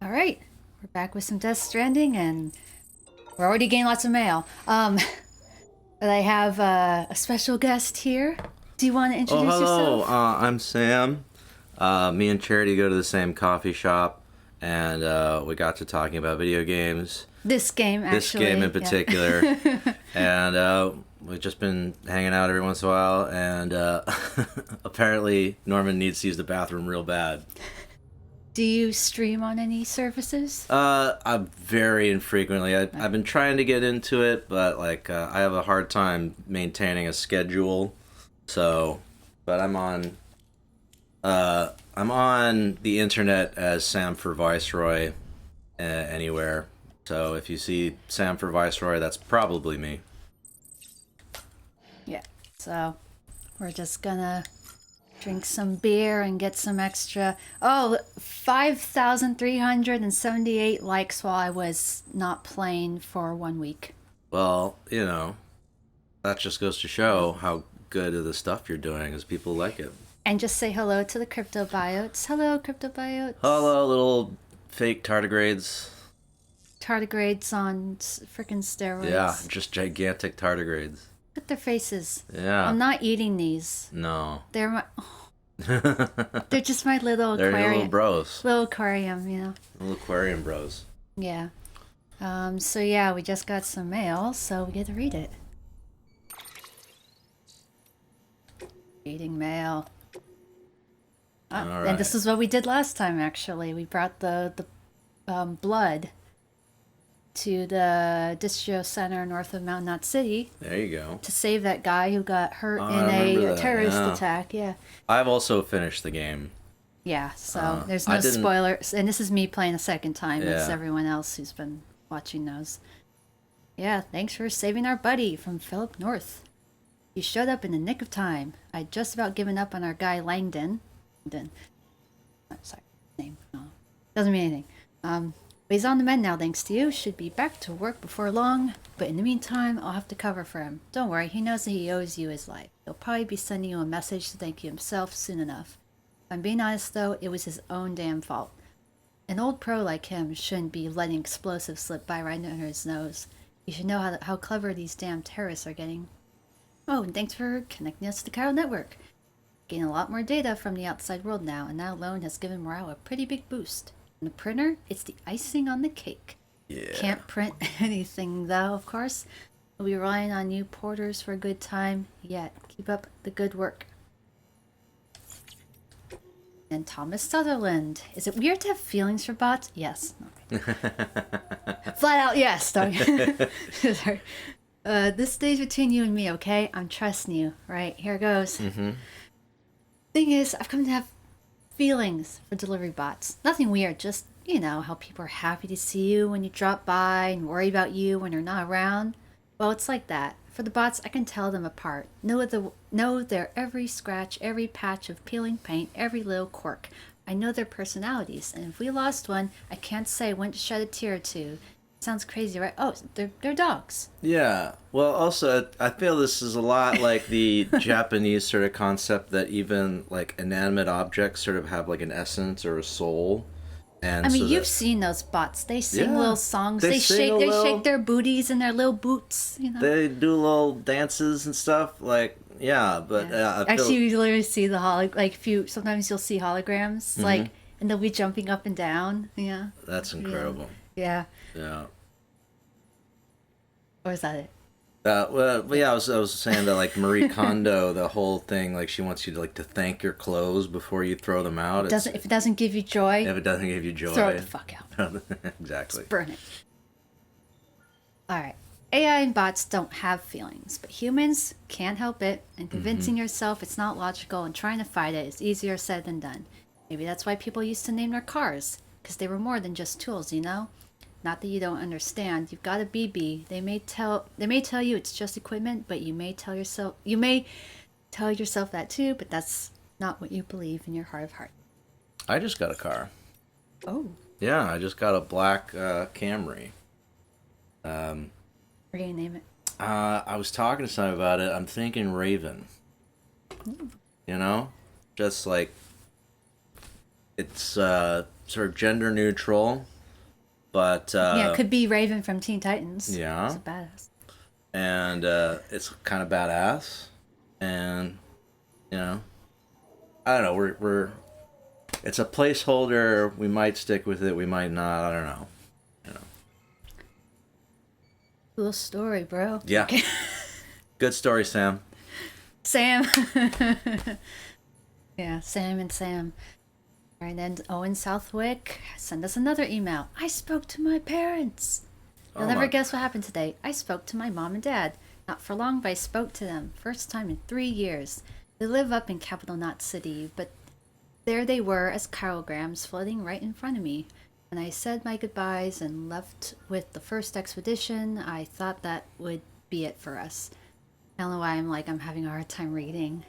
All right, we're back with some Death Stranding, and we're already getting lots of mail. But I have a special guest here. Do you want to Oh, introduce hello. yourself? I'm Sam. Me and Charity go to the same coffee shop, and we got to talking about video games. This game, actually. This game in particular. Yeah. And we've just been hanging out every once in a while, and apparently Norman needs to use the bathroom real bad. Do you stream on any services? I'm very infrequently. I've been trying to get into it, but I have a hard time maintaining a schedule. So, but I'm on the internet as Sam for Viceroy anywhere. So if you see Sam for Viceroy, that's probably me. Yeah. So we're just gonna drink some beer and get some extra. Oh, 5,378 likes while I was not playing for 1 week. Well, that just goes to show how good of the stuff you're doing is people like it. And just say hello to the crypto biotes. Hello, crypto biotes. Hello, little fake tardigrades. Tardigrades on freaking steroids. Yeah, just gigantic tardigrades. Look at their faces. Yeah. I'm not eating these. No. They're my. They're just my little They're aquarium. your little bros. Little aquarium, you know. Little aquarium bros. Yeah. So yeah, we just got some mail, so we get to read it. Reading mail. All right. And this is what we did last time, actually. We brought the blood to the distro center north of Mount Knot City There you go. to save that guy who got hurt I in remember a that, terrorist yeah. attack. Yeah. I've also finished the game. Yeah, so there's no I didn't- spoilers. And this is me playing a second time. It's Yeah. everyone else who's been watching those. Yeah, thanks for saving our buddy from Philip North. You showed up in the nick of time. I'd just about given up on our guy Langdon. Sorry, name. Oh, doesn't mean anything. But he's on the mend now, thanks to you. Should be back to work before long. But in the meantime, I'll have to cover for him. Don't worry, he knows that he owes you his life. He'll probably be sending you a message to thank you himself soon enough. If I'm being honest, though, it was his own damn fault. An old pro like him shouldn't be letting explosives slip by right under his nose. You should know how clever these damn terrorists are getting. Oh, and thanks for connecting us to the Chiral Network. Getting a lot more data from the outside world now, and that alone has given morale a pretty big boost. And the printer, it's the icing on the cake. Yeah. Can't print anything, though, of course. We'll be relying on you porters for a good time yet. Keep up the good work. And Thomas Sutherland. Is it weird to have feelings for bots? Yes. Flat out, yes. Sorry. This stays between you and me, okay? I'm trusting you. Right, here goes. Mm-hmm. Thing is, I've come to have feelings for delivery bots. Nothing weird, just, how people are happy to see you when you drop by and worry about you when you're not around. Well, it's like that. For the bots, I can tell them apart. Know their every scratch, every patch of peeling paint, every little quirk. I know their personalities, and if we lost one, I can't say I went to shed a tear or two. Sounds crazy, right? Oh, they're dogs. Yeah. Well, also, I feel this is a lot like the Japanese sort of concept that even like inanimate objects sort of have like an essence or a soul. And I mean, so you've that, seen those bots. They sing Yeah. little songs. They They sing shake. a They little- shake their booties in their little boots. they do little dances and stuff. Like, yeah, but I feel, Actually, you literally see the sometimes you'll see holograms, like, and they'll be jumping up and down. Yeah. that's incredible. Yeah. Yeah. Or is that it? Well, yeah, I was saying that like Marie Kondo, the whole thing, like she wants you to thank your clothes before you throw them out. If it doesn't give you joy, If it doesn't give you joy, throw it the fuck out. Exactly. Burn it. All right. AI and bots don't have feelings, but humans can't help it, and convincing yourself it's not logical and trying to fight it is easier said than done. Maybe that's why people used to name their cars, because they were more than just tools, Not that you don't understand. You've got a BB. They may tell you it's just equipment, but you may tell yourself that too, but that's not what you believe in your heart of heart. I just got a car. Oh. Yeah, I just got a black Camry. We're gonna name it. I was talking to someone about it. I'm thinking Raven. Just like it's sort of gender neutral. But Yeah, it could be Raven from Teen Titans. yeah. He's a badass. And it's kind of badass. And you know, I don't know. We're it's a placeholder. We might stick with it. We might not. I don't know. You know. Cool story, bro. Yeah. Okay. Good story, Sam. Sam. Yeah, Sam and Sam. All right, then Owen Southwick, send us another email. I spoke to my parents. You'll Oh never my- guess what happened today. I spoke to my mom and dad. Not for long, but I spoke to them. First time in 3 years. They live up in Capital Knot City, but there they were as chirograms floating right in front of me. When I said my goodbyes and left with the first expedition, I thought that would be it for us. I don't know why I'm having a hard time reading.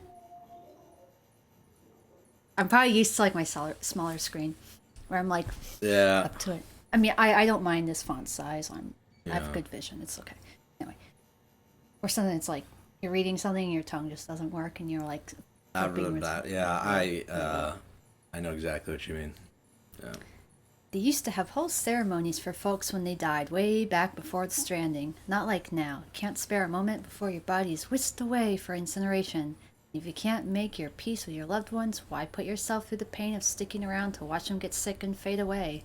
I'm probably used to like my smaller screen, where I'm like Yeah. up to it. I mean, I don't mind this font size. I have Yeah. good vision. It's okay. Anyway, or something. It's like you're reading something, and your tongue just doesn't work, and you're like. flipping with- Yeah. I know exactly what you mean. Yeah. They used to have whole ceremonies for folks when they died, way back before the stranding. Not like now. Can't spare a moment before your body is whisked away for incineration. If you can't make your peace with your loved ones, why put yourself through the pain of sticking around to watch them get sick and fade away?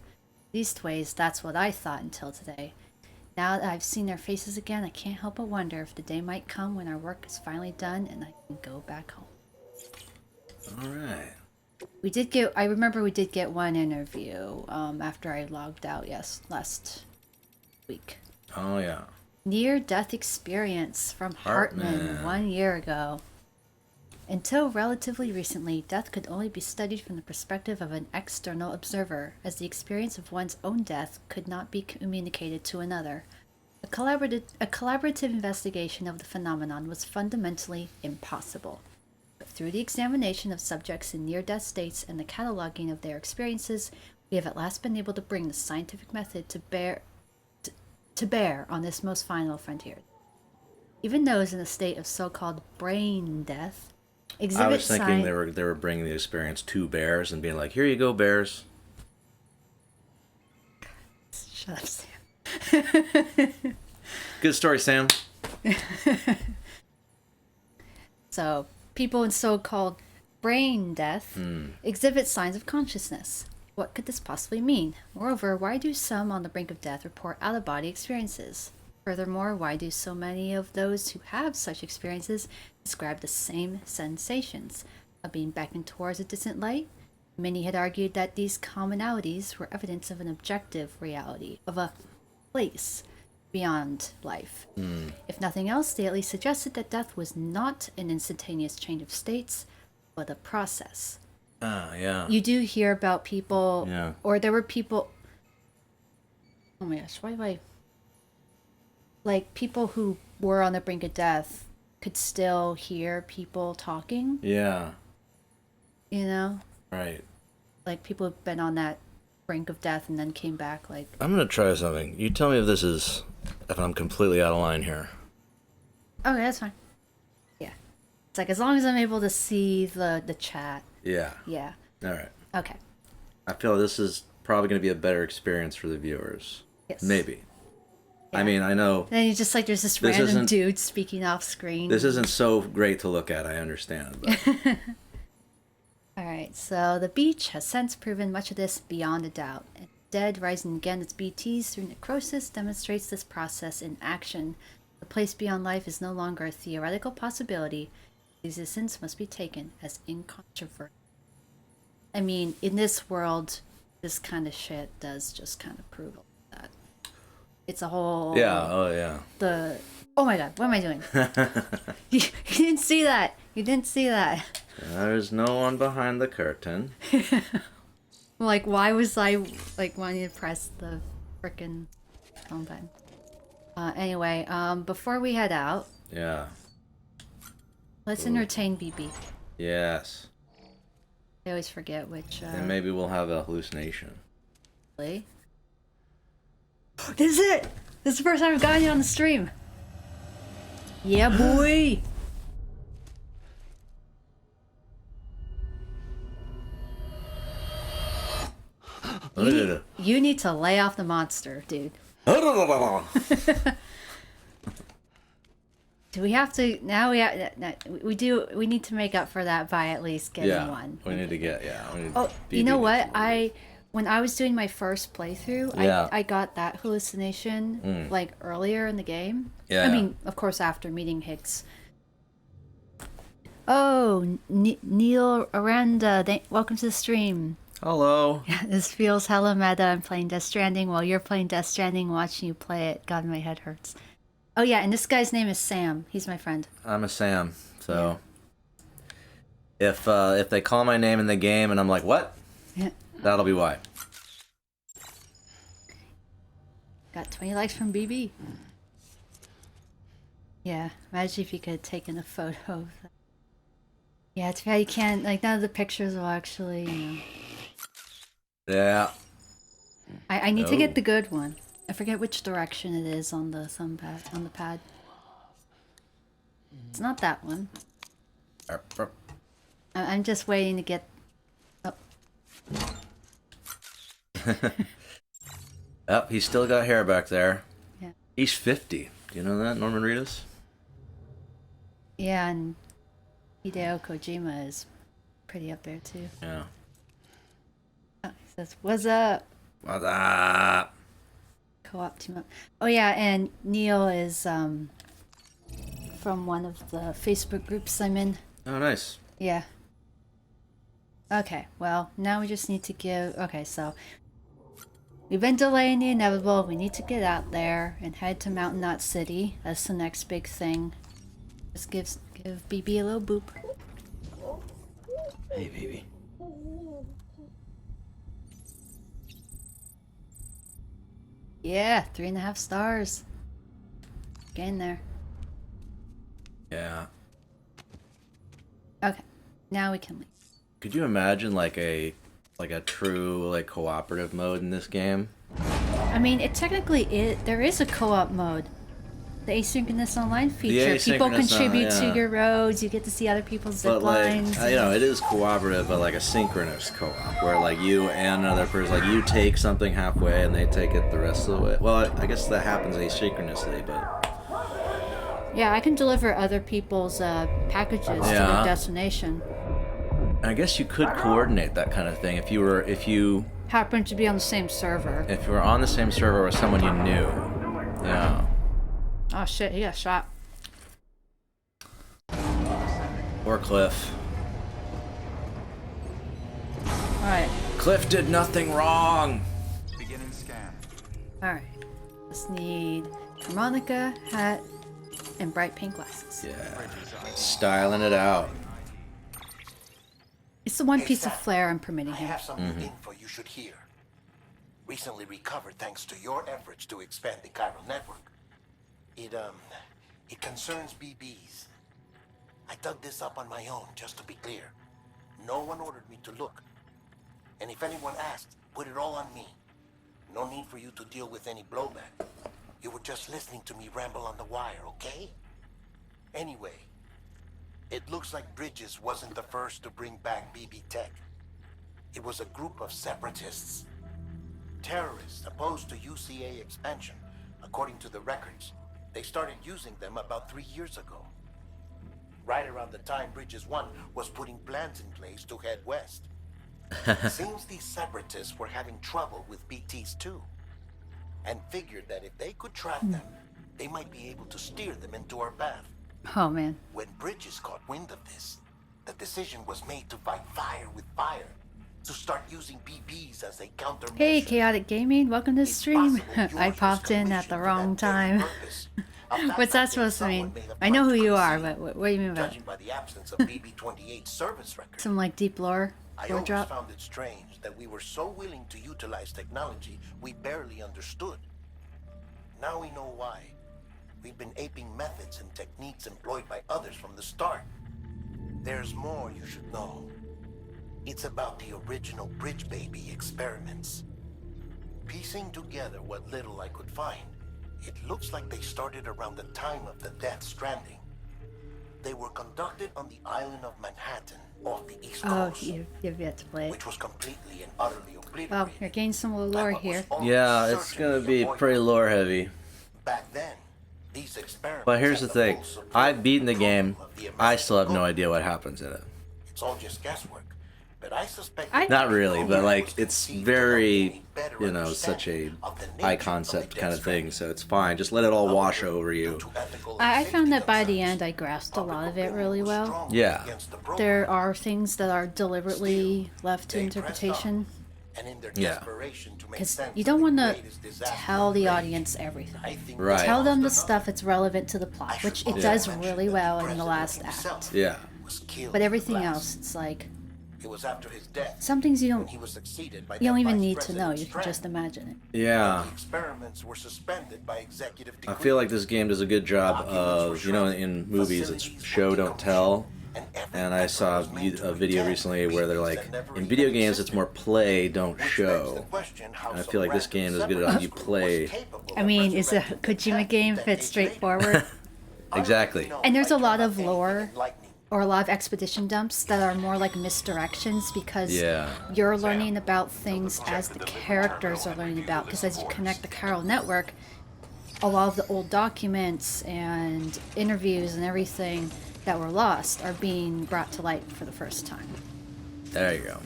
Leastways, that's what I thought until today. Now that I've seen their faces again, I can't help but wonder if the day might come when our work is finally done and I can go back home. All right. I remember we did get one interview after I logged out last week. Oh yeah. Near-death experience from Hartman Hartman. 1 year ago. Until relatively recently, death could only be studied from the perspective of an external observer, as the experience of one's own death could not be communicated to another. A collaborative investigation of the phenomenon was fundamentally impossible. But through the examination of subjects in near-death states and the cataloging of their experiences, we have at last been able to bring the scientific method to bear on this most final frontier. Even those in a state of so-called brain death exhibit I was thinking sign- they were bringing the experience to bears and being like, "Here you go, bears." Shut up, Sam. Good story, Sam. So, people in so-called brain death exhibit signs of consciousness. What could this possibly mean? Moreover, why do some on the brink of death report out-of-body experiences? Furthermore, why do so many of those who have such experiences describe the same sensations? Of being beckoned towards a distant light? Many had argued that these commonalities were evidence of an objective reality, of a place beyond life. If nothing else, they at least suggested that death was not an instantaneous change of states, but a process. Ah, yeah. You do hear about people, Yeah. or there were people. Oh my gosh, why do I? Like people who were on the brink of death could still hear people talking, Yeah. you know? Right. Like people who've been on that brink of death and then came back, like, I'm gonna try something. You tell me if I'm completely out of line here. okay, that's fine. Yeah. It's like as long as I'm able to see the chat. Yeah. Yeah. All right. Okay. I feel this is probably gonna be a better experience for the viewers. Yes. Maybe. I Yeah. mean, I know Then you just like there's this This random isn't- dude speaking off screen. this isn't so great to look at. I understand, but All right, so the beach has since proven much of this beyond a doubt. And dead rising again its BTs through necrosis demonstrates this process in action. The place beyond life is no longer a theoretical possibility. Existence must be taken as incontrovertible. I mean, in this world, this kind of shit does just kind of prove that. It's a whole... yeah. Oh yeah. Oh my god, what am I doing? You didn't see that. You didn't see that. There's no one behind the curtain. Like, why was I, like, wanting to press the frickin' home button? Anyway, before we head out, Yeah. let's entertain BB. Yes. I always forget which, And maybe we'll have a hallucination. play. This is it! This is the first time I've gotten you on the stream! Yeah, boy! You need to lay off the monster, dude. Do we have to now? We need to make up for that by at least getting one. We need to get Oh, you know what? When I was doing my first playthrough, I got that hallucination like earlier in the game. Yeah. I mean, of course, after meeting Hicks. Oh, Neil Aranda, welcome to the stream. Hello. Yeah, this feels hella meta. I'm playing Death Stranding while you're playing Death Stranding, watching you play it. God, my head hurts. Oh yeah, and this guy's name is Sam. He's my friend. I'm a Sam. So if they call my name in the game and I'm like, what? Yeah. That'll be why. Got 20 likes from BB. Yeah, imagine if you could have taken a photo of that. Yeah, it's bad you can't, like, none of the pictures will actually, you know. Yeah. I need to get the good one. I forget which direction it is on the thumbpad, on the pad. It's not that one. I'm just waiting to get... Oh. Oh, he's still got hair back there. Yeah. He's 50. Do you know that, Norman Reedus? Yeah, and Hideo Kojima is pretty up there too. Yeah. Oh, he says, "What's up?" What's up? Co-op team up. Oh yeah, and Neil is from one of the Facebook groups I'm in. Oh, nice. Yeah. Okay, well, now we just need to give... Okay, so... We've been delaying the inevitable. We need to get out there and head to Mountain Knot City. That's the next big thing. Just give BB a little boop. Hey, baby. Yeah, 3.5 stars. Get in there. Yeah. Okay, now we can leave. Could you imagine like a true like cooperative mode in this game? I mean, there is a co-op mode. The asynchronous online feature. People contribute to your roads. You get to see other people's zip lines. Like, you know, it is cooperative, but like a synchronous co-op where like you and another person, like you take something halfway and they take it the rest of the way. Well, I guess that happens asynchronously, but yeah, I can deliver other people's packages to their destination. I guess you could coordinate that kind of thing if you happen to be on the same server. If you were on the same server with someone you knew. Yeah. Oh shit, he got shot. Or Cliff. Alright. Cliff did nothing wrong! Beginning scan. Alright. Just need harmonica, hat, and bright pink glasses. Yeah. Styling it out. It's the one piece of flair I'm permitting I him. have some info you should hear. Recently recovered thanks to your efforts to expand the chiral network. It concerns BBs. I dug this up on my own, just to be clear. No one ordered me to look. And if anyone asked, put it all on me. No need for you to deal with any blowback. You were just listening to me ramble on the wire, okay? Anyway, it looks like Bridges wasn't the first to bring back BB tech. It was a group of separatists. Terrorists opposed to UCA expansion, according to the records. They started using them about 3 years ago. Right around the time Bridges 1 was putting plans in place to head west. Seems these separatists were having trouble with BTs too. And figured that if they could track them, they might be able to steer them into our path. Oh man. When Bridges caught wind of this, the decision was made to fight fire with fire. To start using BBs as a countermeasure. Hey, Chaotic Gaming, welcome to the stream. I popped in at the wrong time. What's that supposed to mean? I know who you are, but what do you mean by Judging by the absence of BB-28 service records, some like deep lore? I Lore always drop? found it strange that we were so willing to utilize technology we barely understood. Now we know why. We've been aping methods and techniques employed by others from the start. There's more you should know. It's about the original Bridge Baby experiments. Piecing together what little I could find, it looks like they started around the time of the Death Stranding. They were conducted on the island of Manhattan off the East Oh, Coast, you've yet to play it. which was completely and utterly obliterated. Well, you're getting some more lore here. Yeah, it's gonna be pretty lore heavy. Back then, these experiments But here's had the thing. full support I've beaten the and game. approval of the I still have no American idea what happens in it. government. It's all just guesswork. But I suspect Not really, but like was it's conceived very, without any better you know, such a understanding of the nature high of the concept Death kind of thing, Stranding. so it's fine. Just let it all wash over you. Due to ethical and I found safety that by the concerns, end I grasped a lot of it public really opinion was well. strongly Yeah. against the program. There are things that are deliberately left to They pressed interpretation. on, and in their Yeah. desperation to make Because sense you of don't the want to greatest disaster tell the of audience everything. I think Right. they Tell them the caused stuff another. that's relevant to the plot, I should which it also does mention really that well the in the last president himself act. Yeah. was killed But in everything blast. else, it's like It was after his death. some things you when don't he was succeeded by you don't then even Vice need to know. President You can Strand. just imagine it. Yeah. The experiments were suspended by executive I decree. feel like this game does a good job of, you know, in movies it's show don't tell. And I saw a video recently where they're like, in video games it's more play, don't show. And I feel like this game is good at you play. I mean, it's a Kojima game, it's straightforward. Exactly. And there's a lot of lore or a lot of expedition dumps that are more like misdirections because Yeah. you're learning about things as the characters are learning about. Because as you connect the chiral network, a lot of the old documents and interviews and everything that were lost are being brought to light for the first time. There you go.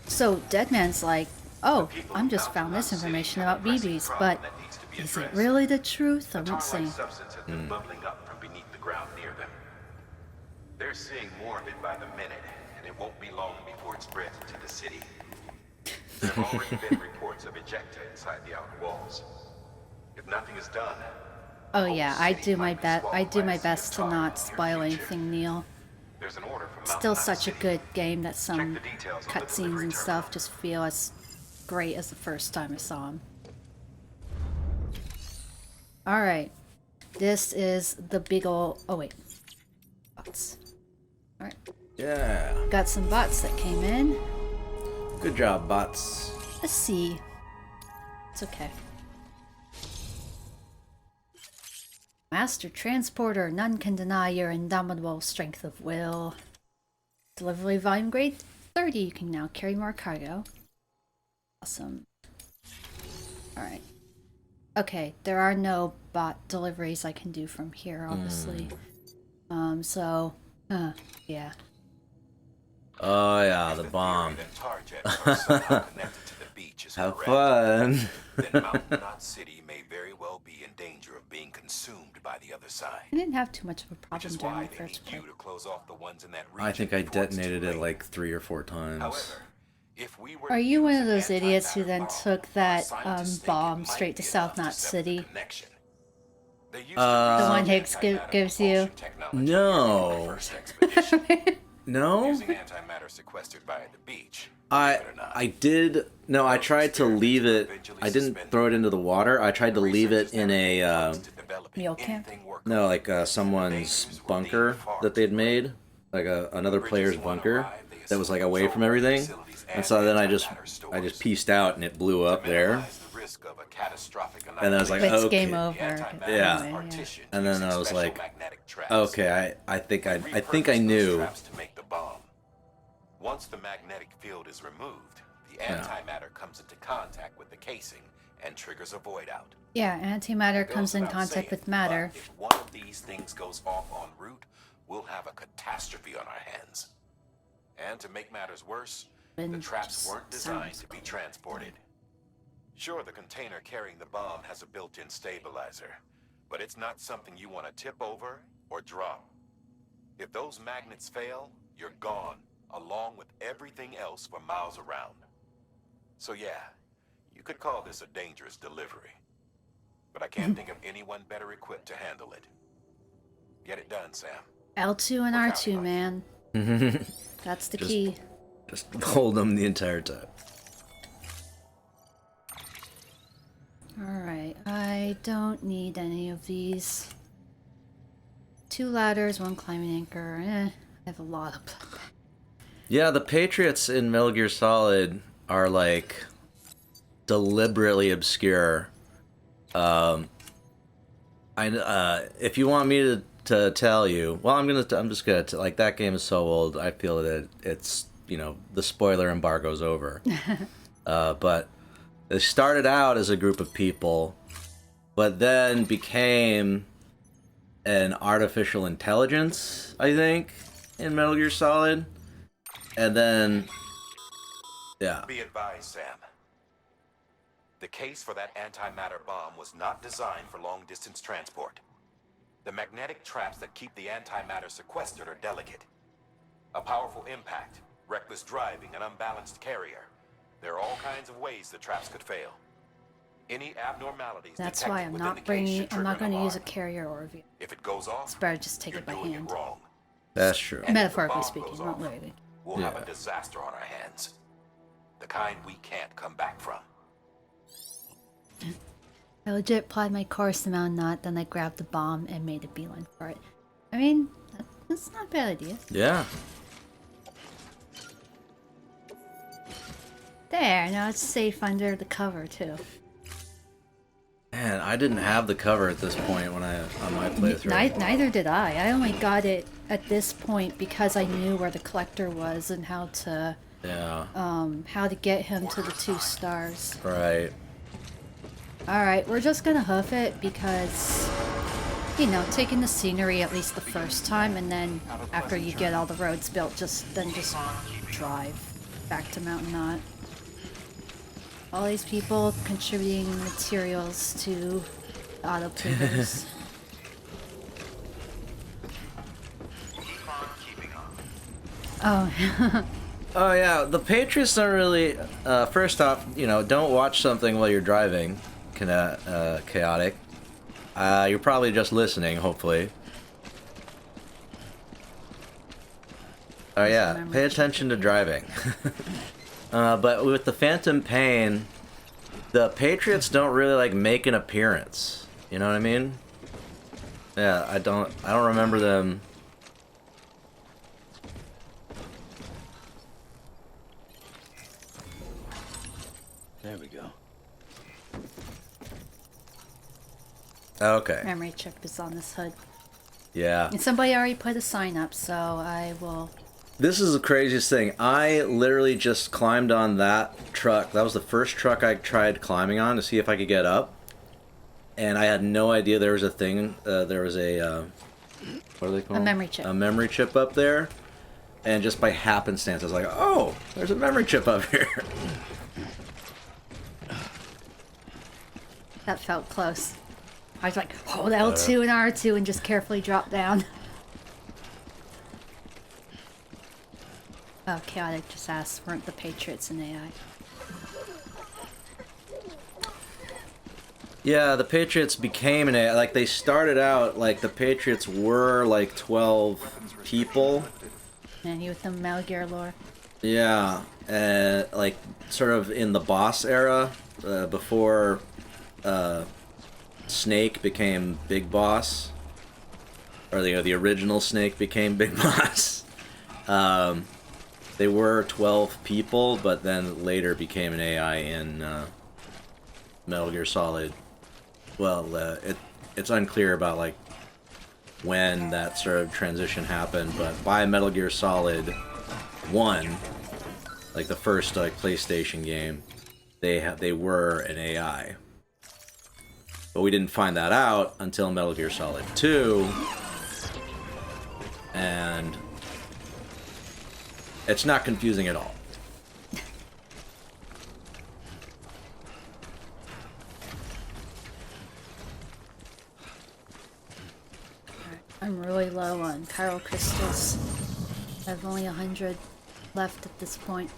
So Deadman's like, oh, I'm just found this information about BBs, but is it really the truth? I'm not saying. Substance has been bubbling up from beneath the ground near them. They're seeing more of it by the minute, and it won't be long before it spreads into the city. There have already been reports of ejecta inside the outer walls. If nothing is done, Oh yeah, I do my best to not spoil anything, Neil. there's an order from Still Mountain such a City. good game that some Check the details on the cutscenes delivery and stuff terminal. just feel as great as the first time I saw them. Alright. This is the big ol'... Oh wait. Bots. Alright. Yeah. Got some bots that came in. Good job, bots. Let's see. It's okay. Master Transporter, none can deny your indomitable strength of will. Delivery volume grade 30, you can now carry more cargo. Awesome. Alright. Okay, there are no bot deliveries I can do from here, obviously. Yeah. Oh yeah, the bomb. That Tarjet are somehow connected to the beach is Have correct. fun. Then Mountain Knot City may very well be in danger of being consumed by the other side. I didn't have too much of a Which problem is during why the they first need you play. to close off the ones in that region I think I before it's too detonated it late. like 3 or 4 times. However, if we were Are to you use one of an those idiots who antimatter then bomb, took our that scientists think it bomb might straight to be South enough to Knot sever the City? connection. They used to The research one Higgs antimatter gives you? propulsion technology No. during the first expedition. No? Using antimatter sequestered by the beach. I did. No, I tried to leave it. I didn't throw it into the water. I tried to leave it in a Meal camp? no, like someone's bunker that they'd made, like another player's bunker that was like away from everything. And so then I just pieced out and it blew up there. And then I was like, But it's okay. game over. Yeah. Anyway, yeah. And then I was like, okay, I think I knew. Once the magnetic field is removed, the Yeah. antimatter comes into contact with the casing and triggers a void out. Yeah, antimatter It goes comes in without contact saying, with matter. but if one of these things goes off en route, we'll have a catastrophe on our hands. And to make matters worse, the And traps just weren't designed sounds to be transported. Sure, the container carrying the bomb has a built-in stabilizer, but it's not something you want to tip over or drop. If those magnets fail, you're gone, along with everything else for miles around. So yeah, you could call this a dangerous delivery. But I can't think of anyone better equipped to handle it. Get it done, Sam. L2 and R2, man. That's the key. Just hold them the entire time. Alright, I don't need any of these. 2 ladders, 1 climbing anchor. I have a lot of them. Yeah, the Patriots in Metal Gear Solid are like deliberately obscure. If you want me to tell you. Well, I'm just gonna like that game is so old. I feel that it's the spoiler embargo's over. But they started out as a group of people, but then became an artificial intelligence, I think, in Metal Gear Solid, and then yeah. Be advised, Sam. The case for that antimatter bomb was not designed for long-distance transport. The magnetic traps that keep the antimatter sequestered are delicate. A powerful impact, reckless driving, an unbalanced carrier. There are all kinds of ways the traps could fail. Any abnormalities That's detected why I'm within not the case bringing. should I'm not trigger an going to use a alarm. carrier or a vehicle. If it goes off, It's better just take you're it by doing hand. it wrong. That's true. And if the Metaphorically bomb speaking, goes not off, literally. We'll have Yeah. a disaster on our hands. The kind we can't come back from. I legit applied my course to Mount Knot, then I grabbed the bomb and made a beeline for it. I mean, that's not a bad idea. Yeah. There, now it's safe under the cover too. Man, I didn't have the cover at this point on my playthrough. Neither did I. I only got it at this point because I knew where the collector was and how to get him to the 2 stars. Right. Alright, we're just gonna hoof it because, taking the scenery at least the first time, and then after you get all the roads built, just drive back to Mountain Knot. All these people contributing materials to the autoplayers. Oh, Oh yeah, the Patriots don't really. First off, don't watch something while you're driving. Chaotic. You're probably just listening, hopefully. Oh yeah, pay attention to driving. But with the Phantom Pain, the Patriots don't really make an appearance. You know what I mean? Yeah, I don't remember them. There we go. Okay. memory chip is on this hood. Yeah. And somebody already put a sign up, so I will... This is the craziest thing. I literally just climbed on that truck. That was the first truck I tried climbing on to see if I could get up. And I had no idea there was a thing. There was a... what are they called? A memory chip. A memory chip up there. And just by happenstance, I was like, oh, there's a memory chip up here. That felt close. I was like, hold L2 and R2 and just carefully drop down. Oh, Chaotic just asked, weren't the Patriots in AI? Yeah, the Patriots became an AI. They started out, the Patriots were, 12 people. And you with the Metal Gear lore. Yeah, sort of in the boss era, before Snake became Big Boss, or the original Snake became Big Boss. They were 12 people, but then later became an AI in Metal Gear Solid. Well, it's unclear about when that sort of transition happened, but by Metal Gear Solid 1, the first PlayStation game, they were an AI. But we didn't find that out until Metal Gear Solid 2, and it's not confusing at all. I'm really low on chiral crystals. I have only 100 left at this point.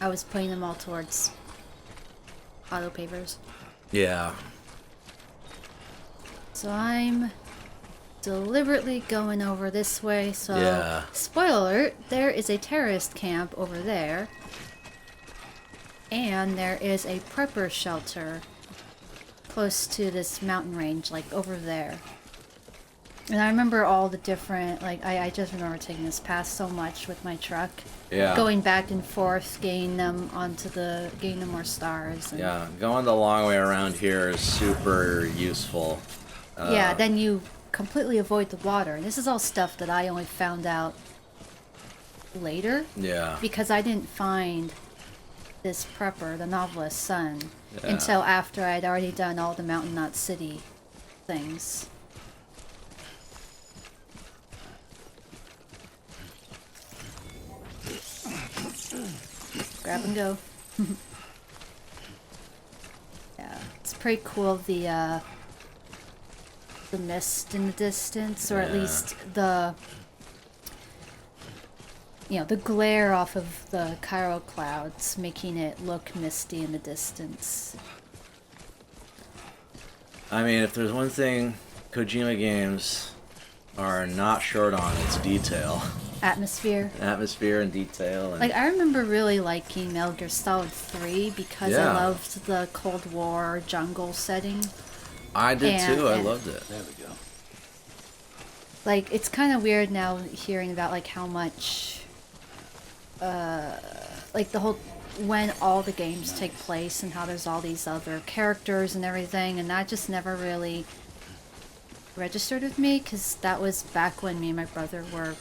I was putting them all towards auto pavers. Yeah. So I'm deliberately going over this way, so... Yeah. Spoiler alert, there is a terrorist camp over there. And there is a prepper shelter close to this mountain range, over there. And I remember all the different, I just remember taking this path so much with my truck. Yeah. Going back and forth, getting them more stars. And, Yeah, going the long way around here is super useful. yeah, then you completely avoid the water. And this is all stuff that I only found out later. Yeah. Because I didn't find this prepper, the novelist's son, Yeah. until after I'd already done all the Mountain Knot City things. Grab and go. Yeah, it's pretty cool, the mist in the distance, or at Yeah. least the, you know, the glare off of the Cairo clouds, making it look misty in the distance. I mean, if there's one thing Kojima games are not short on, it's detail. Atmosphere. Atmosphere and detail. And Like, I remember really liking Metal Gear Solid 3 because I Yeah. loved the Cold War jungle setting. I did too. I and- loved it. There we go. Like, it's kind of weird now hearing about, like, how much, like, the whole, when all the games take place and how there's all these other characters and everything, and that just never really registered with me, because that was back when me and my brother were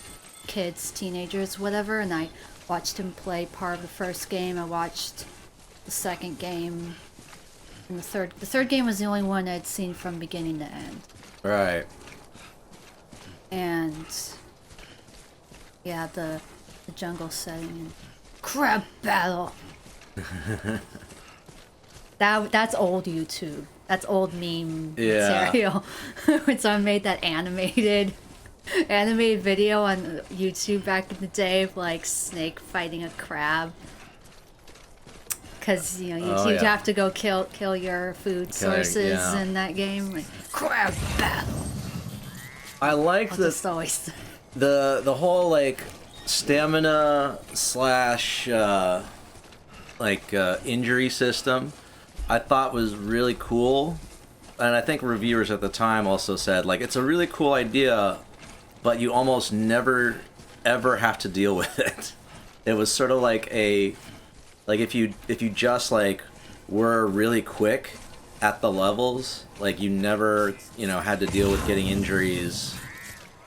kids, teenagers, whatever, and I watched him play part of the first game. I watched the second game, and the third game was the only one I'd seen from beginning to end. Right. And yeah, the jungle setting and crab battle. That's old YouTube. That's old meme Yeah. material. When someone made that animated video on YouTube back in the day of like Snake fighting a crab. Because you know Oh, you'd yeah. have to go kill your food sources yeah. in that game. Like, crab battle. I like I'll the just always. the whole like stamina slash injury system. I thought was really cool, and I think reviewers at the time also said like it's a really cool idea, but you almost never ever have to deal with it. It was sort of like if you just like were really quick at the levels, like you never had to deal with getting injuries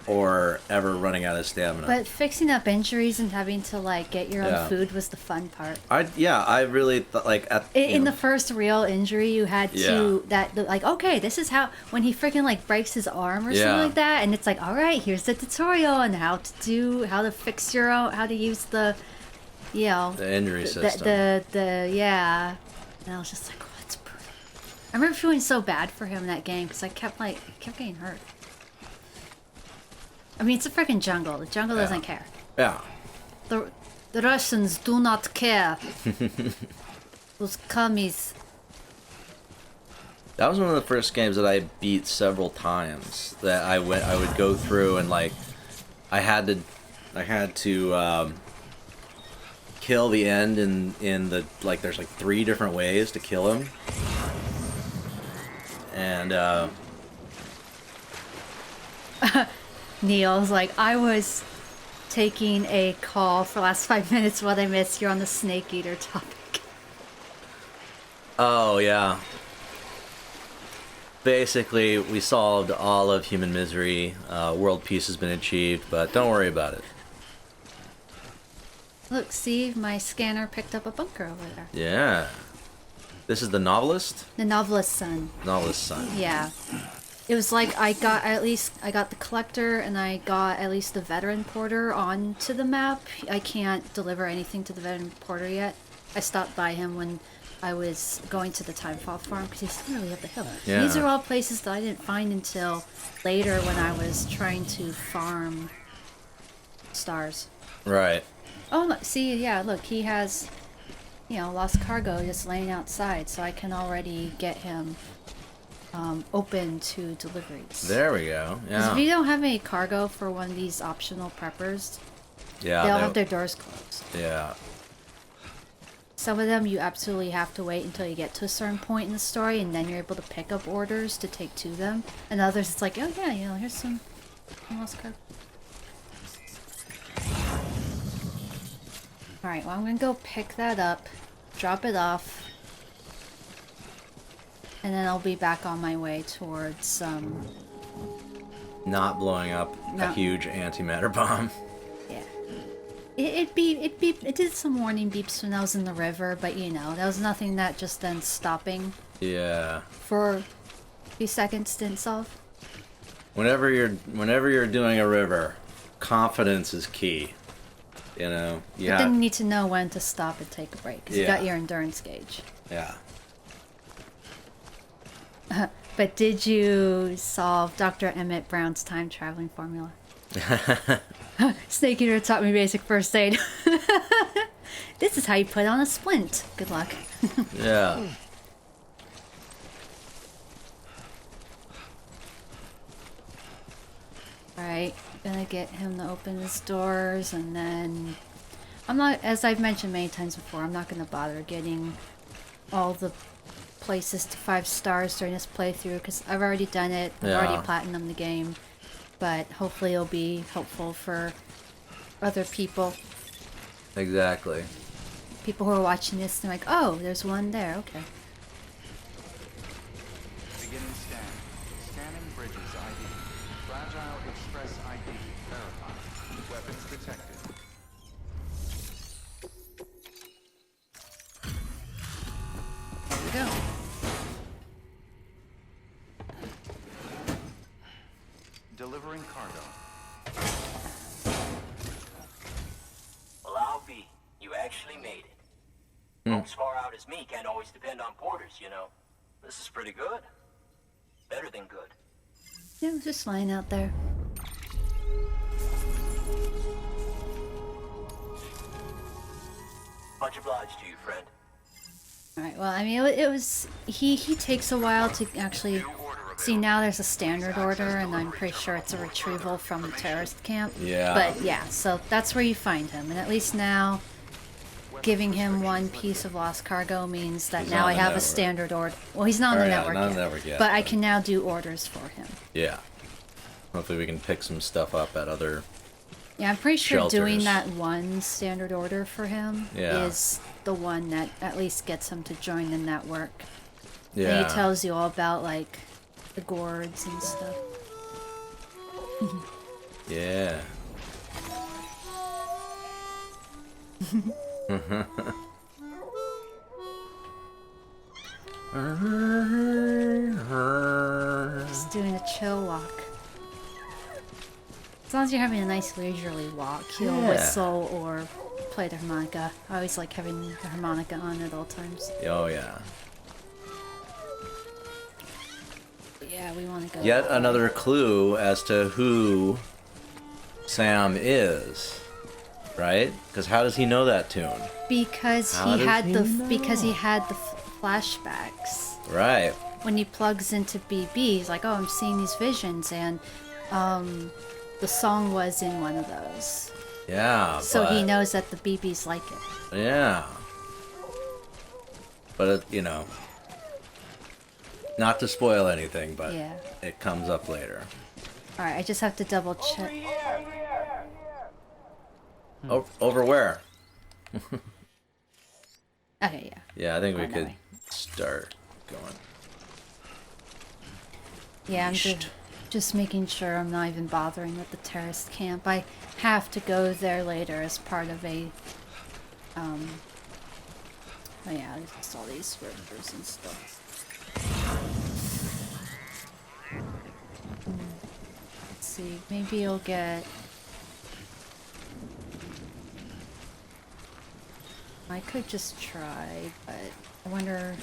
or ever running out of stamina. But fixing up injuries and having to like get your Yeah. own food was the fun part. I really thought like In the first real injury, you had to like, okay, this is how when he freaking like breaks his arm or Yeah. something like that, and it's like, all right, here's the tutorial on how to fix your own, how to use the injury system. yeah. And I was just like, what's brutal. I remember feeling so bad for him in that game because I kept getting hurt. I mean, it's a freaking jungle. The jungle doesn't care. Yeah. The Russians do not care. Those commies. That was one of the first games that I beat several times. That I would go through and like, I had to kill the end in the like. There's like 3 different ways to kill him, and Neil's like, I was taking a call for the last 5 minutes while I missed you on the snake eater topic. oh yeah. Basically, we solved all of human misery. World peace has been achieved, but don't worry about it. Look, see, my scanner picked up a bunker over there. Yeah. This is the novelist? The novelist's son. Novelist's son. Yeah. It was like I got the collector and I got at least the veteran porter onto the map. I can't deliver anything to the veteran porter yet. I stopped by him when I was going to the Timefall farm because he's literally up the hill. Yeah. These are all places that I didn't find until later when I was trying to farm stars. Right. Oh, look, see, yeah, look, he has, lost cargo just laying outside, so I can already get him open to deliveries. There we go. 'Cause Yeah. if you don't have any cargo for one of these optional preppers, Yeah. they'll they- have their doors closed. Yeah. Some of them you absolutely have to wait until you get to a certain point in the story, and then you're able to pick up orders to take to them. And others, it's like, oh yeah, here's some lost cargo. Alright, well, I'm gonna go pick that up, drop it off, and then I'll be back on my way towards, not blowing up No. a huge antimatter bomb. Yeah. It beeped. It did some warning beeps when I was in the river, but you know, there was nothing that just then stopping Yeah. for a few seconds didn't solve. Whenever you're doing a river, confidence is key. You know. But then you need to know when to stop and take a break, because you got your endurance gauge. Yeah. But did you solve Dr. Emmett Brown's time traveling formula? Snake Eater taught me basic first aid. This is how you put on a splint. Good luck. Yeah. Alright, gonna get him to open his doors, and then... I'm not, as I've mentioned many times before, I'm not gonna bother getting all the places to 5 stars during this playthrough, because I've already done it. I've already platinumed the game. But hopefully it'll be helpful for other people. Exactly. People who are watching this, they're like, oh, there's one there, okay. Beginning scan. Scanning bridges ID. Fragile Express ID verified. Weapons detected. There we go. Delivering cargo. Well, I'll be. You actually made it. Folks far out as me can't always depend on porters, you know. This is pretty good. Better than good. Yeah, it was just lying out there. Much obliged to you, friend. Alright, well, I mean, it was... He takes a while to actually... See, now there's a standard order, and I'm pretty sure it's a retrieval from the terrorist camp. Yeah. But, yeah, so that's where you find him. And at least now, giving him one piece of lost cargo means that He's now on I the have a network. standard order. Well, he's not on Oh, the yeah, network not on yet. the network yet, But I but- can now do orders for him. Yeah. Hopefully we can pick some stuff up at other... Yeah, I'm pretty sure doing Shelters. that one standard order for him Yeah. is the one that at least gets him to join the network. Yeah. And he tells you all about, like, the gourds and stuff. Yeah. Just doing a chill walk. As long as you're having a nice leisurely walk, he'll Yeah. whistle or play the harmonica. I always like having the harmonica on at all times. Oh, yeah. But yeah, we want to go. Yet another clue as to who Sam is, right? Because how does he know that tune? Because How he does had he the know? because he had the flashbacks. Right. When he plugs into BB, he's like, "Oh, I'm seeing these visions," and the song was in one of those. Yeah. So he but- knows that the BBs like it. Yeah. But, you know, not to spoil anything, but Yeah. it comes up later. All right, I just have to double check. Over where? Okay, yeah. Yeah, I think we that could way. start going. Yeah, I'm Yeesh. just making sure I'm not even bothering with the terrorist camp. I have to go there later as part of a, oh yeah, just all these rivers and stuff. Let's see, maybe you'll get... I could just try, but I wonder...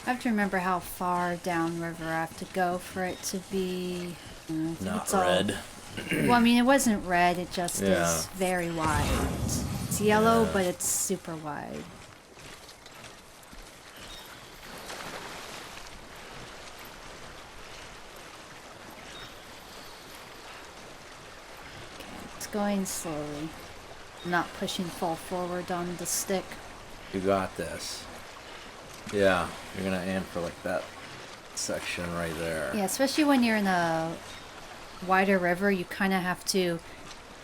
I have to remember how far downriver I have to go for it to be... Not it's all- red. Well, I mean, it wasn't red, it just Yeah. is very wide. It's yellow, but it's super wide. Okay, it's going slowly. I'm not pushing full forward on the stick. You got this. Yeah, you're gonna aim for like that section right there. Yeah, especially when you're in a wider river, you kind of have to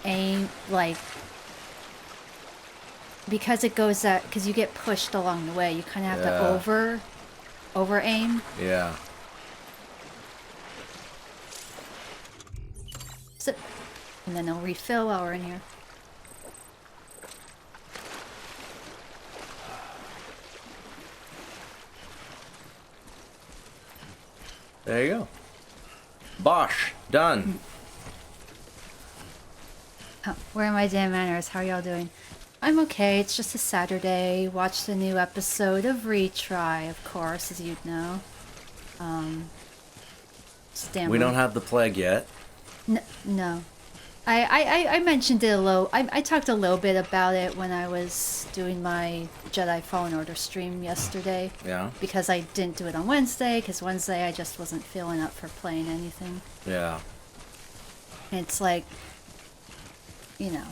aim, like, because it goes that, because you get pushed along the way, you kind of have Yeah. to over aim. Yeah. Sit. And then I'll refill while we're in here. There you go. Bosh. Done. Oh, where are my damn manners? How are y'all doing? I'm okay. It's just a Saturday. Watched the new episode of Retry, of course, as you'd know. We don't have the plague yet. No. I mentioned it a little. I talked a little bit about it when I was doing my Jedi Fallen Order stream yesterday. Yeah. Because I didn't do it on Wednesday, because Wednesday I just wasn't feeling up for playing anything. Yeah. And it's like, you know.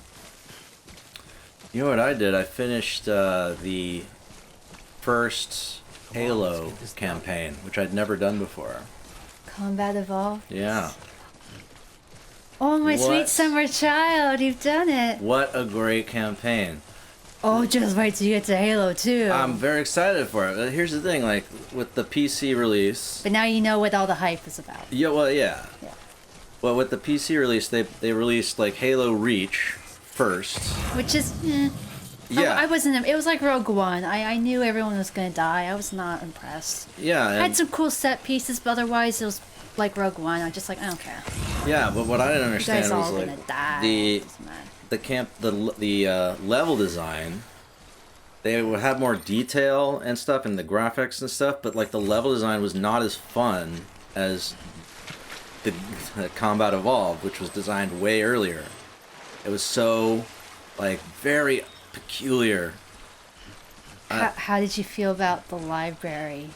You know what I did? I finished the first Halo campaign, which I'd never done before. Combat Evolved? Yeah. Oh, my sweet What? summer child, you've done it. What a great campaign. Oh, just wait till you get to Halo 2. I'm very excited for it. Here's the thing, like, with the PC release... But now you know what all the hype is about. Yeah, well, yeah. Yeah. Well, with the PC release, they released, like, Halo Reach first. Which is, Yeah. I wasn't, it was like Rogue One. I knew everyone was gonna die. I was not impressed. Yeah. I had some cool set pieces, but otherwise it was like Rogue One. I just like, I don't care. Yeah, but what I didn't You understand guys was, all like, gonna die. the Doesn't matter. the camp the level design, they would have more detail and stuff and the graphics and stuff, but like the level design was not as fun as the Combat Evolved, which was designed way earlier. It was so like very peculiar. How did you feel about the library?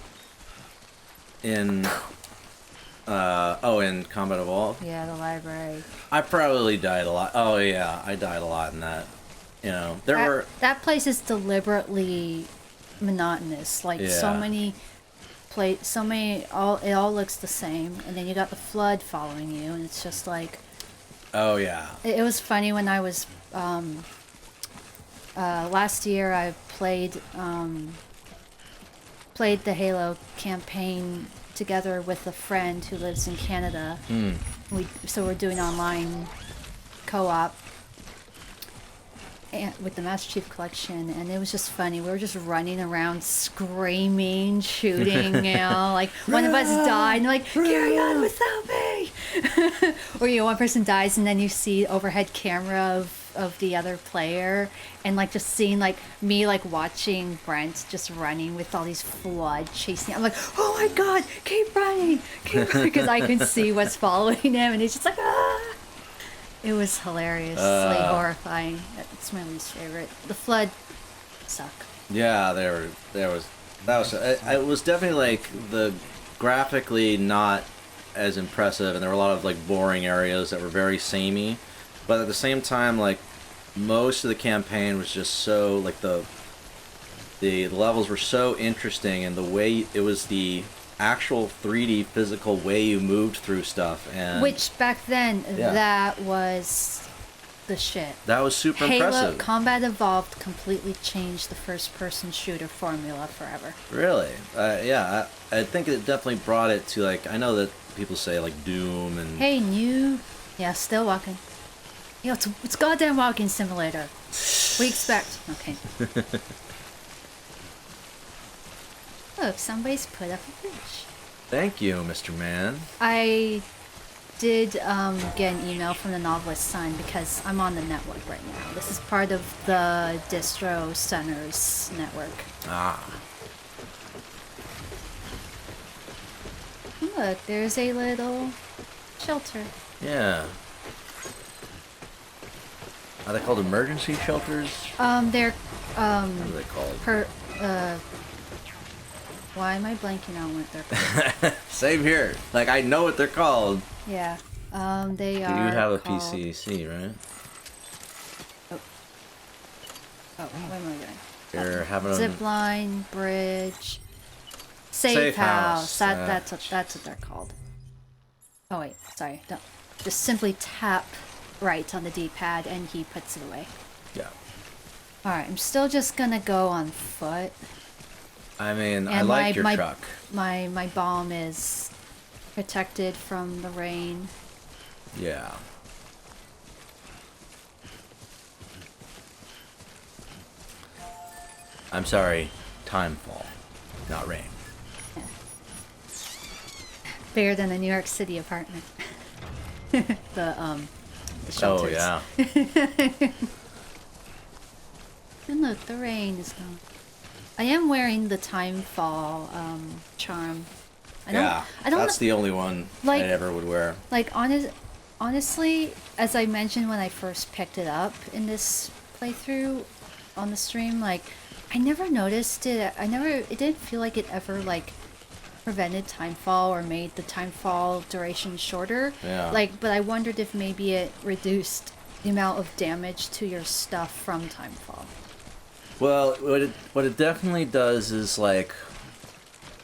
In in Combat Evolved, Yeah, the library. I probably died a lot. Oh yeah, I died a lot in that. You know, That place is deliberately monotonous. Like so Yeah. many it all looks the same, and then you got the flood following you, and it's just like Oh yeah. it was funny when I was last year I played the Halo campaign together with a friend who lives in Canada. We're doing online co-op and with the Master Chief Collection, and it was just funny. We were just running around screaming, shooting, you know, like one of us died and like, carry on without me. Or one person dies and then you see overhead camera of the other player, and like just seeing like me like watching Brent just running with all these flood chasing. I'm like, oh my god, keep running, because I can see what's following him, and he's just like, ah. It was hilariously horrifying. It's my least favorite. The flood suck. Yeah, it was definitely like the graphically not as impressive, and there were a lot of like boring areas that were very samey, but at the same time, like most of the campaign was just so like the levels were so interesting, and the way it was the actual 3D physical way you moved through stuff, and Which back then, Yeah. that was the shit. that was super Halo impressive. Combat Evolved completely changed the first-person shooter formula forever. Really, yeah, I think it definitely brought it to like, I know that people say like Doom and Hey, yeah, still walking. Yo, it's goddamn walking simulator. What do you expect? Okay. Look, somebody's put up a bridge. Thank you, Mr. Man. I did get an email from the Novelist Son because I'm on the network right now. This is part of the Distro Center's network. Ah, Look, there's a little shelter. yeah. Are they called emergency shelters? They're What are they called? why am I blanking on what they're called? Same here. Like, I know what they're called. Yeah. They You are have a called... PCC, right? Oh, what am I doing? You're having Zip line, bridge, safe house. That's what they're called. Oh wait, sorry. Don't. Just simply tap right on the D-pad and he puts it away. Yeah. All right, I'm still just gonna go on foot. I mean, I And like your my truck. my bomb is protected from the rain. Yeah. I'm sorry, timefall, not rain. Bigger than a New York City apartment. The Oh shelters. yeah. And look, the rain is gone. I am wearing the timefall charm. Yeah, that's the only one like- I ever would wear. Like honestly, as I mentioned when I first picked it up in this playthrough on the stream, like I never noticed it. It didn't feel like it ever like prevented timefall or made the timefall duration shorter. Yeah. Like, but I wondered if maybe it reduced the amount of damage to your stuff from timefall. Well, what it definitely does is like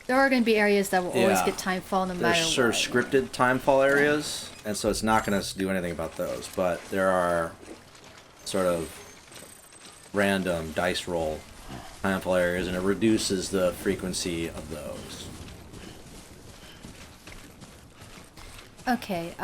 There are going to be areas that will always Yeah. get timefall no matter there's sort of what. scripted timefall areas, and so it's not going to do anything about those. But there are sort of random dice roll timefall areas, and it reduces the frequency of those. Okay,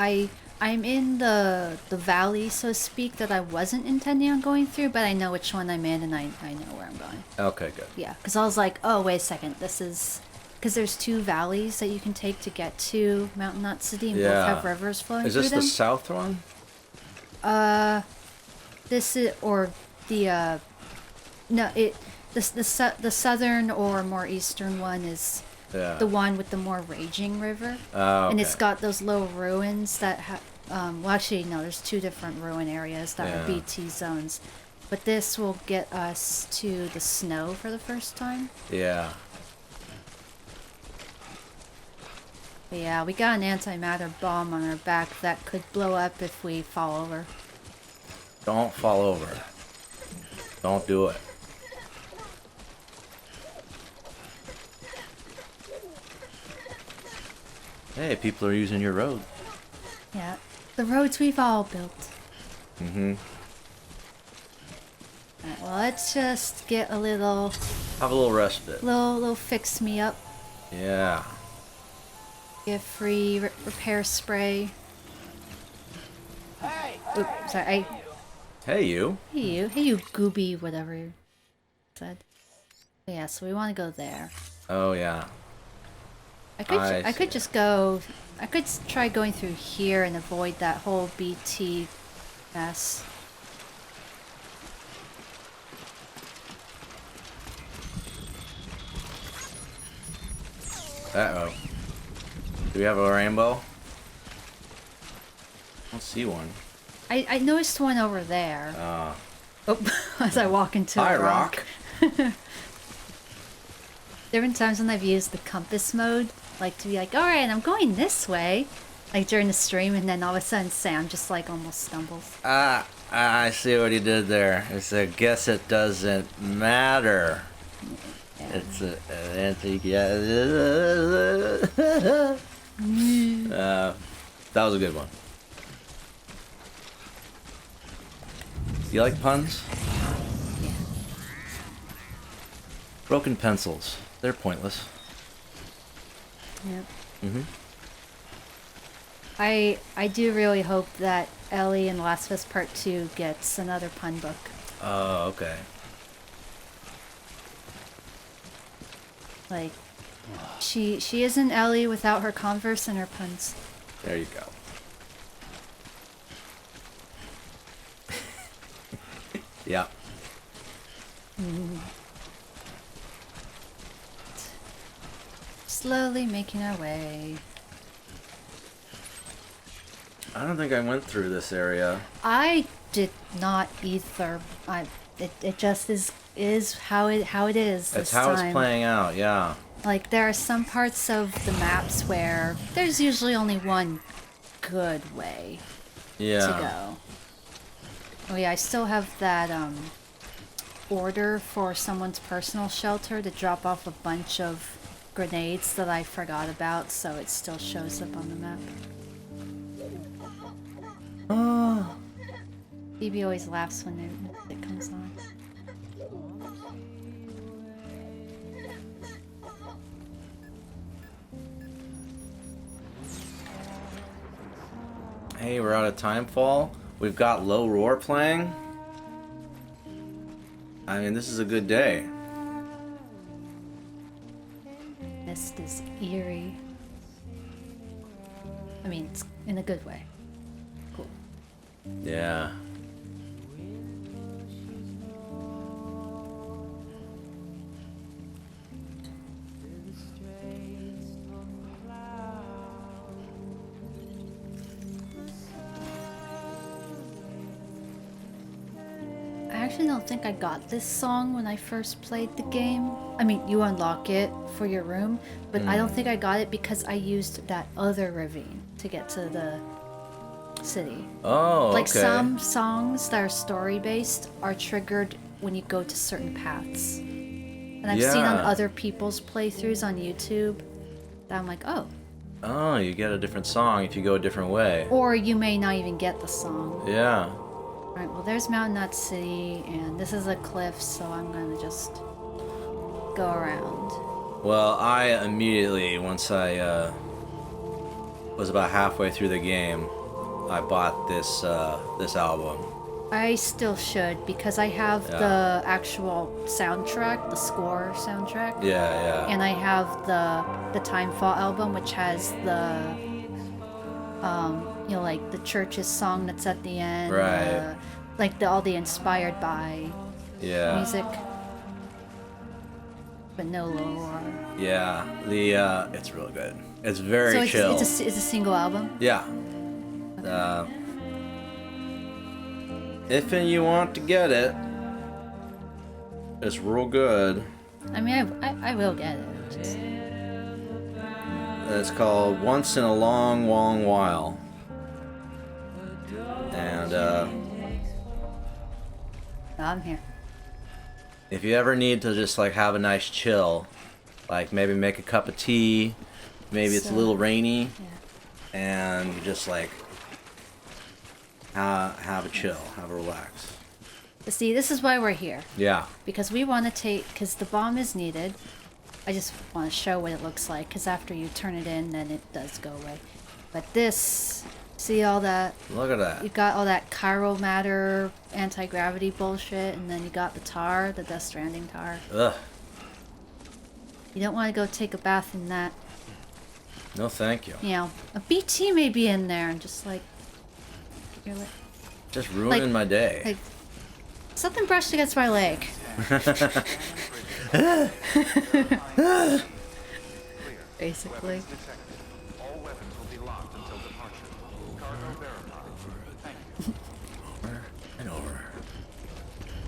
I'm in the valley, so to speak, that I wasn't intending on going through, but I know which one I'm in, and I know where I'm going. Okay, good. Yeah, because I was like, oh, wait a second, this is... Because there's 2 valleys that you can take to get to Mount Knot City, and both have rivers flowing Is through this them. the south one? This is... Or the, No, the southern or more eastern one is Yeah. the one with the more raging river. Oh, And it's okay. got those little ruins that have... well, actually, no, there's 2 different ruin areas that are Yeah. BT zones. But this will get us to the snow for the first time. Yeah. But yeah, we got an antimatter bomb on our back that could blow up if we fall over. Don't fall over. Don't do it. Hey, people are using your road. Yeah, the roads we've all built. Mm-hmm. Alright, well, let's just get a little Have a little respite. little fix me up. Yeah. Get free repair spray. Oops, sorry. Hey, you. Hey you gooby, whatever you said. But yeah, so we want to go there. Oh, yeah. I see. could just go. I could try going through here and avoid that whole BT mess. Uh-oh. Do we have a rainbow? I don't see one. I noticed one over there. Oh, as I walk into Hi, a rock. Rock. There have been times when I've used the compass mode, like to be like, alright, I'm going this way, like during the stream, and then all of a sudden Sam just like almost stumbles. I see what he did there. It's a guess it doesn't matter. Yeah. It's an anti-guess. That was a good one. You like puns? Yeah. Broken pencils. They're pointless. Yep. Mm-hmm. I do really hope that Ellie in Last of Us Part 2 gets another pun book. Oh, okay. Like, she isn't Ellie without her Converse and her puns. There you go. Yeah. Slowly making our way. I don't think I went through this area. I did not either. It just is how it is That's this how time. it's playing out, yeah. Like, there are some parts of the maps where there's usually only one good way Yeah. to go. Oh yeah, I still have that order for someone's personal shelter to drop off a bunch of grenades that I forgot about, so it still shows up on the map. Oh. Phoebe always laughs when it comes on. Hey, we're out of Timefall. We've got Low Roar playing. I mean, this is a good day. mist is eerie. I mean, it's in a good way. Cool. Yeah. I actually don't think I got this song when I first played the game. I mean, you unlock it for your room, but I don't think I got it because I used that other ravine to get to the city. Oh, Like okay. some songs that are story based are triggered when you go to certain paths. And I've seen on Yeah. other people's playthroughs on YouTube that I'm like, oh. Oh, you get a different song if you go a different way. Or you may not even get the song. Yeah. Alright, well there's Mountain Nut City, and this is a cliff, so I'm gonna just go around. Well, I immediately, once I was about halfway through the game, I bought this this album. I still should, because I have Yeah. the actual soundtrack, the score soundtrack. Yeah, yeah. And I have the Timefall album, which has the, you know, like the church's song that's at the end. Right. Like all the inspired by Yeah. music. But no lore. Yeah. It's real good. It's very So chill. it's a single album? Yeah. If you want to get it, it's real good. I mean, I will get it. Just, It's called Once in a Long, Long While. And I'm here. if you ever need to just like have a nice chill, like maybe make a cup of tea, maybe it's a So- little rainy, Yeah. and you just like have a chill, have a relax. But see, this is why we're here. Yeah. Because we want to take, because the bomb is needed. I just want to show what it looks like, because after you turn it in, then it does go away. But this, see all that, Look at that. you got all that chiral matter, anti-gravity bullshit, and then you got the tar, the Death Stranding tar. Ugh. You don't want to go take a bath in that. No, thank you. You know, a BT may be in there, and just like, you're like, Just ruining my day. like something brushed against my leg. Basically. Weapons detected. All weapons will be locked until departure. Cargo verified. Thank you. Over and over.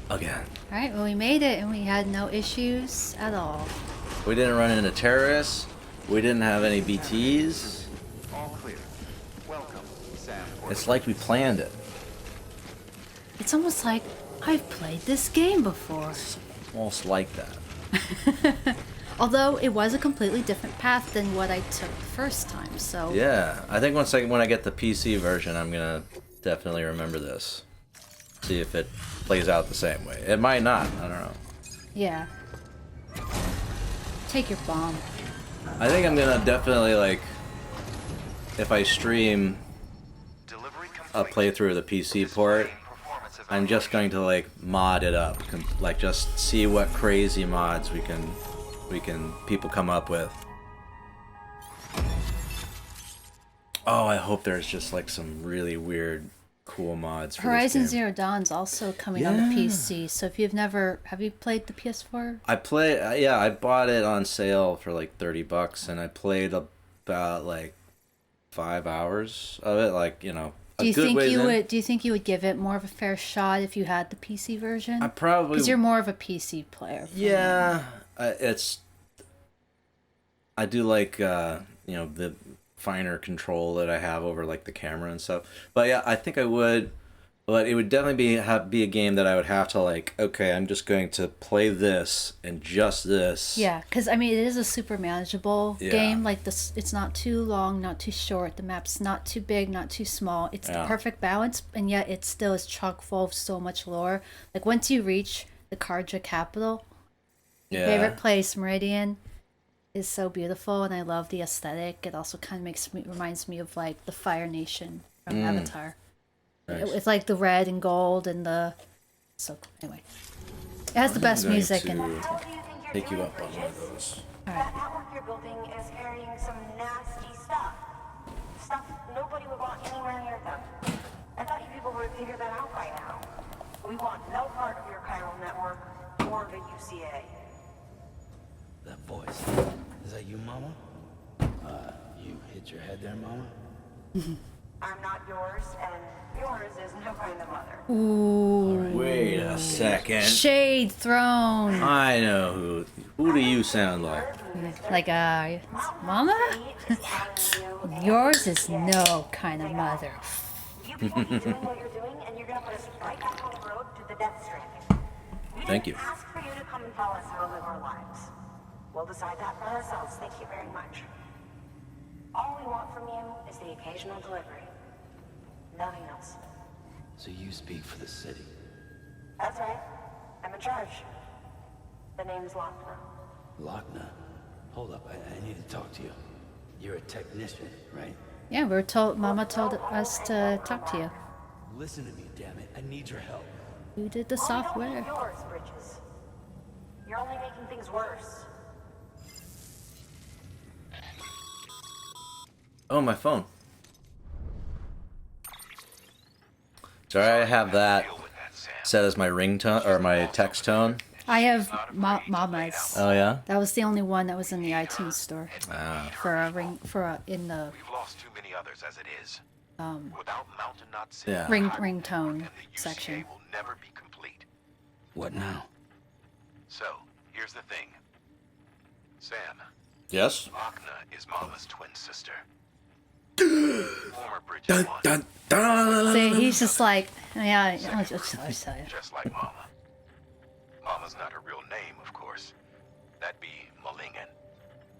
Again. Alright, well we made it and we had no issues at all. We didn't run into terrorists. We didn't have any BTs. All clear. Welcome, Sam. It's like we planned it. It's almost like I've played this game before. Almost like that. Although it was a completely different path than what I took the first time, so Yeah, I think when I get the PC version, I'm gonna definitely remember this. See if it plays out the same way. It might not. I don't know. yeah. Take your bomb. I think I'm gonna definitely like, if I stream Delivery a complete. playthrough of the PC port, Performance I'm just going to like mod it up, like just see what crazy mods we can people come up with. Oh, I hope there's just like some really weird, cool mods. For Horizon this game. Zero Dawn's also coming on the Yeah. PC, so if have you played the PS4? I bought it on sale for like $30, and I played about like 5 hours of it. Like, you know, Do you good think ways you in. would? Do you think you would give it more of a fair shot if you had the PC version? I probably. Because you're more of a PC player. Yeah, I do like you know, the finer control that I have over like the camera and stuff. But yeah, I think I would. But it would definitely be a game that I would have to like. Okay, I'm just going to play this and just this. Yeah, because I mean, it is a super manageable Yeah. game. Like this, it's not too long, not too short. The map's not too big, not too small. It's the Yeah. perfect balance, and yet it still is chock full of so much lore. Like once you reach the Karja capital, Yeah. favorite place, Meridian, is so beautiful, and I love the aesthetic. It also kind of reminds me of like the Fire Nation from Avatar. Nice. It's like the red and gold and the so cool. Anyway, it has the best going music to and Take you up on one of those. all right. building is carrying some nasty stuff. Stuff nobody would want anywhere near them. I thought you people would have figured that out by now. We want no part of your chiral network or the UCA. That voice. Is that you, Mama? You hit your head there, Mama? I'm not yours, and yours is no kind of mother. Ooh. Wait a second. Shade thrown. I know who. Who do you sound like? Like, Mama? Yours is no kind of mother. You people keep doing what you're doing, and you're gonna put us right back on the road to the Death Stranding. We Thank didn't you. ask for you to come and tell us how to live our lives. We'll decide that for ourselves. Thank you very much. All we want from you is the occasional delivery. Nothing else. So you speak for the city. That's right. I'm in charge. The name's Lochner. Lochner? Hold up, I need to talk to you. You're a technician, right? Yeah, we were told. Mama told us to talk to you. Listen to me, damn it. I need your help. Who did the We don't software? need yours, Bridges. You're only making things worse. Oh, my phone. Sorry, I have that set as my ringtone or my text tone. I have Mama's. Oh yeah. That was the only one that was in the iTunes store Ah. for a ring in the We've lost too many others as it is. Without Mountain Knot City, Yeah. ringtone and the UCA section. will never be complete. What now? So, here's the thing. Sam, Yes. Lochner is Mama's twin sister. Former Bridges one, Dun, dun. See, he's just like, yeah. just like Mama. Mama's not her real name, of course. That'd be Malingen.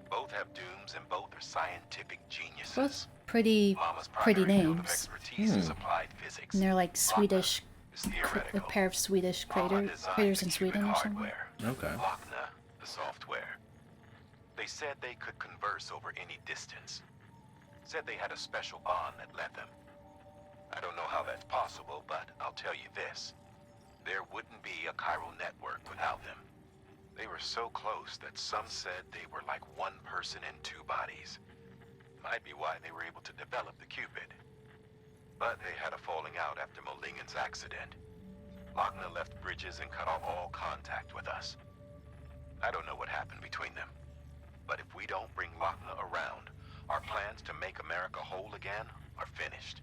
Both have dooms and both are scientific geniuses. Both pretty Mama's pretty primary field of names. expertise is applied physics. And they're like Swedish, Is a theoretical. pair of Swedish Mama craters designed in the Sweden qubit or something. hardware. Okay. Lochner, the software. They said they could converse over any distance. Said they had a special bond that led them. I don't know how that's possible, but I'll tell you this. There wouldn't be a chiral network without them. They were so close that some said they were like one person in two bodies. Might be why they were able to develop the qubit. But they had a falling out after Molingen's accident. Lochner left Bridges and cut off all contact with us. I don't know what happened between them. But if we don't bring Lochner around, our plans to make America whole again are finished.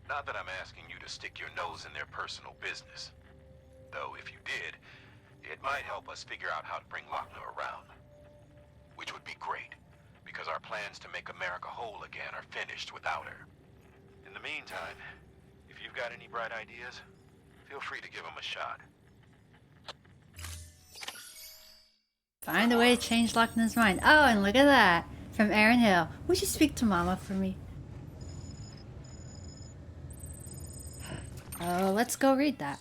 Not that I'm asking you to stick your nose in their personal business. Though if you did, it might help us figure out how to bring Lochner around. Which would be great, because our plans to make America whole again are finished without her. In the meantime, if you've got any bright ideas, feel free to give them a shot. Find a way to change Lochner's mind. Oh, and look at that. From Aaron Hill. Would you speak to Mama for me? Oh, let's go read that.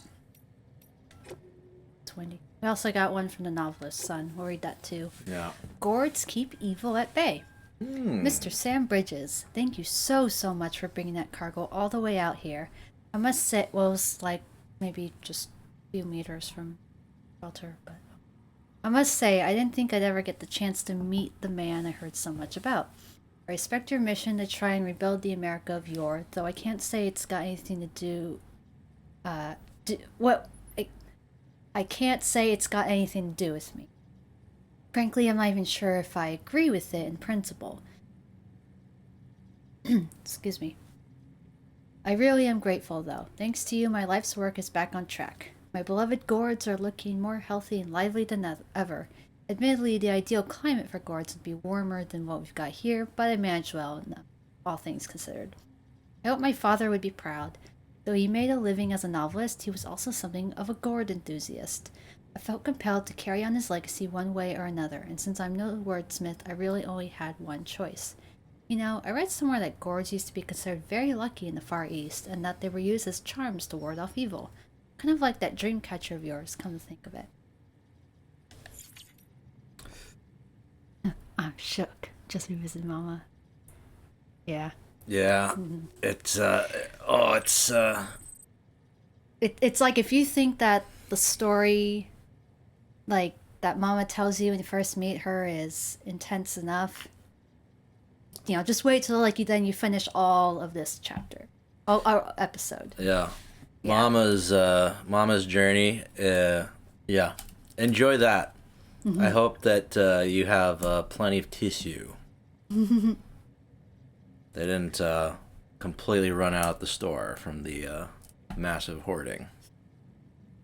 20. We also got one from the novelist's son. We'll read that too. Yeah. Gourds keep evil at bay. Mr. Sam Bridges, thank you so much for bringing that cargo all the way out here. I must say, well, it was like maybe just a few meters from shelter, but I must say, I didn't think I'd ever get the chance to meet the man I heard so much about. I respect your mission to try and rebuild the America of yore, though I can't say it's got anything to do, I can't say it's got anything to do with me. Frankly, I'm not even sure if I agree with it in principle. Excuse me. I really am grateful, though. Thanks to you, my life's work is back on track. My beloved gourds are looking more healthy and lively than ever. Admittedly, the ideal climate for gourds would be warmer than what we've got here, but I managed well enough, all things considered. I hope my father would be proud. Though he made a living as a novelist, he was also something of a gourd enthusiast. I felt compelled to carry on his legacy one way or another, and since I'm no wordsmith, I really only had one choice. You know, I read somewhere that gourds used to be considered very lucky in the Far East, and that they were used as charms to ward off evil. Kind of like that dream catcher of yours, come to think of it. I'm shook. Just revisited Mama. Yeah. Yeah. It's It's like if you think that the story, like, that Mama tells you when you first meet her is intense enough. You know, just wait till like you finish all of this chapter, our episode. Yeah. Yeah. Mama's journey. Yeah. Enjoy that. I hope that you have plenty of tissue. They didn't completely run out the store from the massive hoarding.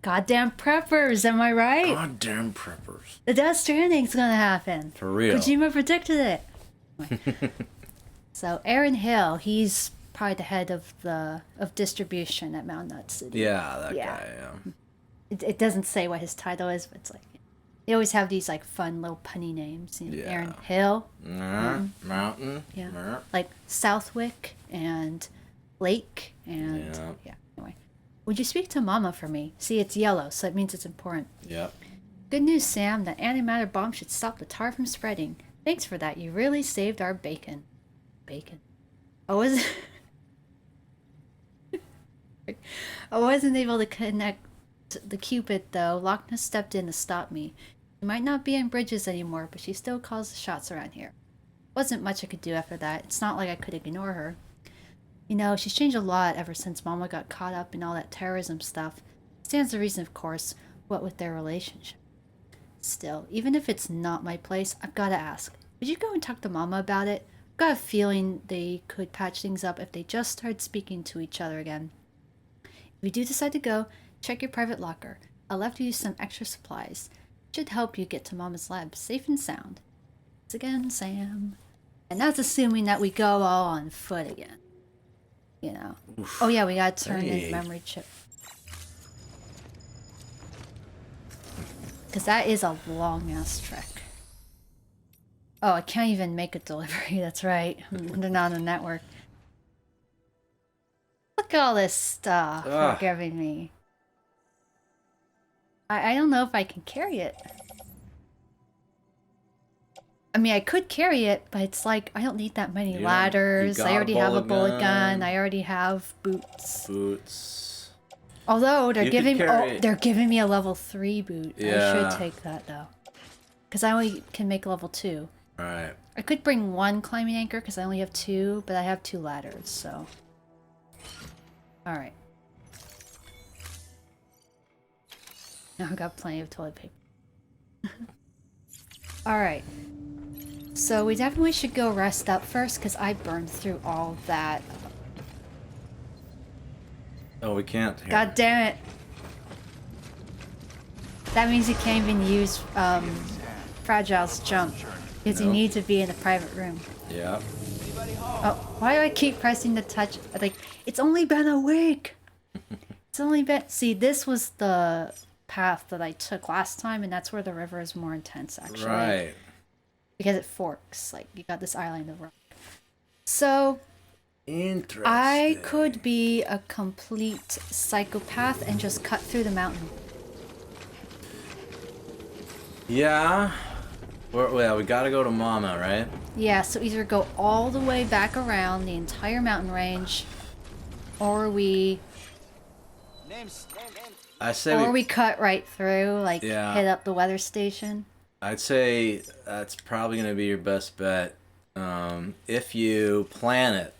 Goddamn preppers, am I right? Goddamn preppers. The Death Stranding's gonna happen. For real. Kojima predicted it. So Aaron Hill, he's probably the head of distribution at Mount Nut City. Yeah, that Yeah. guy, yeah. It doesn't say what his title is, but it's like they always have these like fun little punny names. You know, Yeah. Aaron Hill, Mountain. yeah, like Southwick and Lake, and Yeah. yeah. Anyway, would you speak to Mama for me? See, it's yellow, so it means it's important. Yep. Good news, Sam. That antimatter bomb should stop the tar from spreading. Thanks for that. You really saved our bacon. Bacon. I wasn't. I wasn't able to connect the Cupid though. Loch Ness stepped in to stop me. She might not be in Bridges anymore, but she still calls the shots around here. Wasn't much I could do after that. It's not like I could ignore her. You know, she's changed a lot ever since Mama got caught up in all that terrorism stuff. Stands to reason, of course, what with their relationship. Still, even if it's not my place, I've got to ask. Would you go and talk to Mama about it? I've got a feeling they could patch things up if they just started speaking to each other again. If you do decide to go, check your private locker. I left you some extra supplies. It should help you get to Mama's lab safe and sound. Thanks again, Sam. And that's assuming that we go all on foot again. You know. Oof. Oh yeah, we gotta turn in the memory chip. Because that is a long-ass trek. Oh, I can't even make a delivery. That's right. They're not on the network. Look at all this stuff they're giving me. I don't know if I can carry it. I mean, I could carry it, but it's like, I don't need that many ladders. I already have a bullet gun. I already have boots. Although, they're giving me a level 3 boot. Yeah. I should take that, though. Because I only can make level 2. Right. I could bring 1 climbing anchor because I only have 2, but I have 2 ladders, so. Alright. Now I've got plenty of toilet paper. Alright. So we definitely should go rest up first because I burned through all of that. Oh, we can't. Here. God damn it. That means you can't even use Fragile's jump. Because you need to be in a private room. Yeah. Oh, why do I keep pressing the touch? Like, it's only been a week. It's only been... See, this was the path that I took last time, and that's where the river is more intense, actually. Right. Because it forks. Like, you got this island of rock. So... Interesting. I could be a complete psychopath and just cut through the mountain. Yeah. Well, we gotta go to Mama, right? Yeah, so either go all the way back around the entire mountain range, or we... I say or we cut right through, like, Yeah. hit up the weather station. I'd say that's probably gonna be your best bet. If you plan it.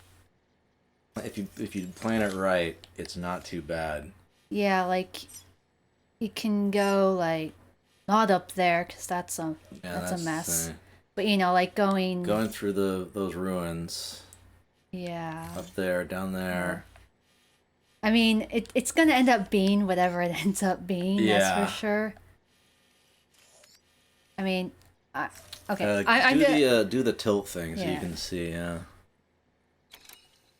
If you plan it right, it's not too bad. Yeah, like, you can go, like, not up there, because that's a mess. But, you know, like, going through those ruins. Yeah. Up there, down there. I mean, it's going to end up being whatever it ends up being, that's for sure. I mean, okay. Do the tilt thing so you can see, yeah.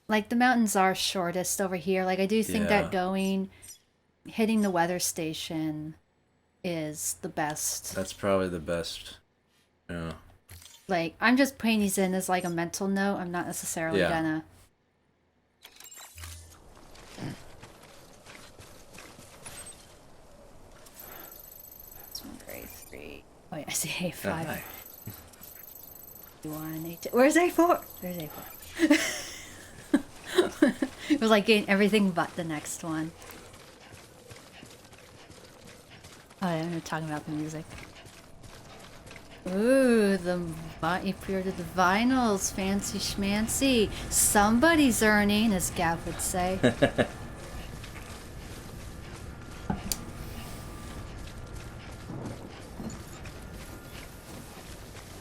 Like, the mountains are shortest over here. Like, I do think that hitting the weather station is the best. That's probably the best. Yeah. Like, I'm just putting these in as, like, a mental note. I'm not necessarily gonna... This one, grade 3. Oh, yeah, I see A5. Where's A4? There's A4. It was like getting everything but the next one. Oh, yeah, I'm talking about the music. Ooh, you pre-ordered the vinyls, fancy schmancy. Somebody's earning, as Gav would say.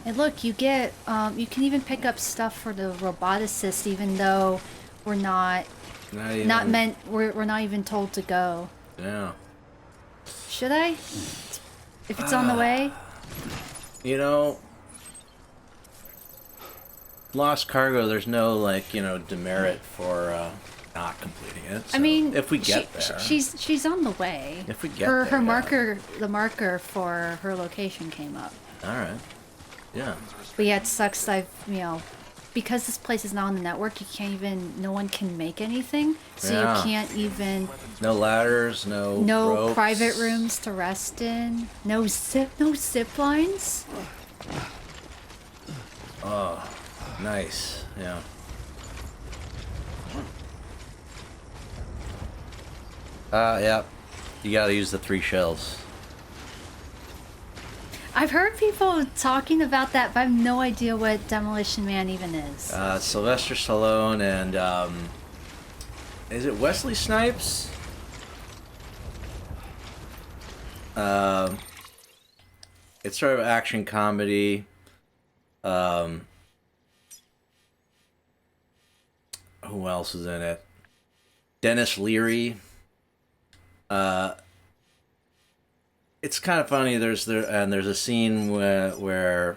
And look, you get, you can even pick up stuff for the roboticist, even though we're not we're not even told to go. Yeah. Should I? If it's on the way? You know, lost cargo, there's no, like, you know, demerit for not completing it. So I mean, if we get there. she's on the way. If we get her there, yeah. marker, the marker for her location came up. All right. Yeah. But yeah, it sucks that because this place is not on the network, you can't even, no one can make anything. So Yeah. you can't even, No ladders, no ropes. private rooms to rest in, no zip lines. Oh, nice. Yeah. Yeah. You gotta use the 3 shells. I've heard people talking about that, but I have no idea what Demolition Man even is. Sylvester Stallone and, is it Wesley Snipes? It's sort of action comedy. Who else is in it? Dennis Leary. It's kind of funny. There's a scene where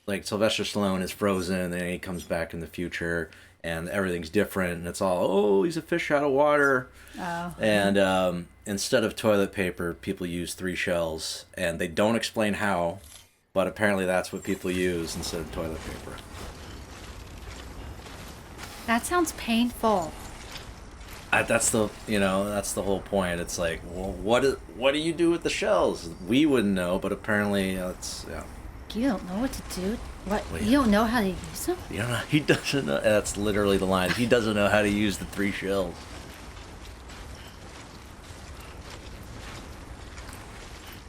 like Sylvester Stallone is frozen and then he comes back in the future and everything's different and it's all, he's a fish out of water. Oh. And instead of toilet paper, people use 3 shells and they don't explain how, but apparently that's what people use instead of toilet paper. That sounds painful. That's the whole point. It's like, well, what do you do with the shells? We wouldn't know, but apparently it's You don't know what to do. What? You don't know how to use them? You don't know. He doesn't know. That's literally the line. He doesn't know how to use the 3 shells.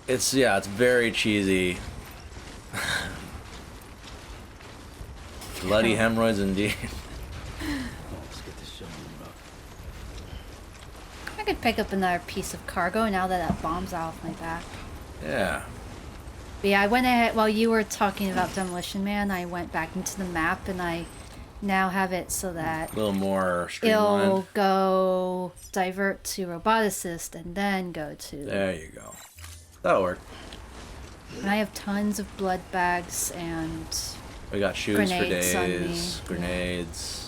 It's very cheesy. Bloody hemorrhoids indeed. Let's get this show moving up. I could pick up another piece of cargo now that bomb's off my back. Yeah. But yeah, I went ahead, while you were talking about Demolition Man, I went back into the map and I now have it so that A little more streamlined. it'll go divert to roboticist and then go to... There you go. That'll work. And I have tons of blood bags and... We got shoes Grenades for on days. me. Grenades.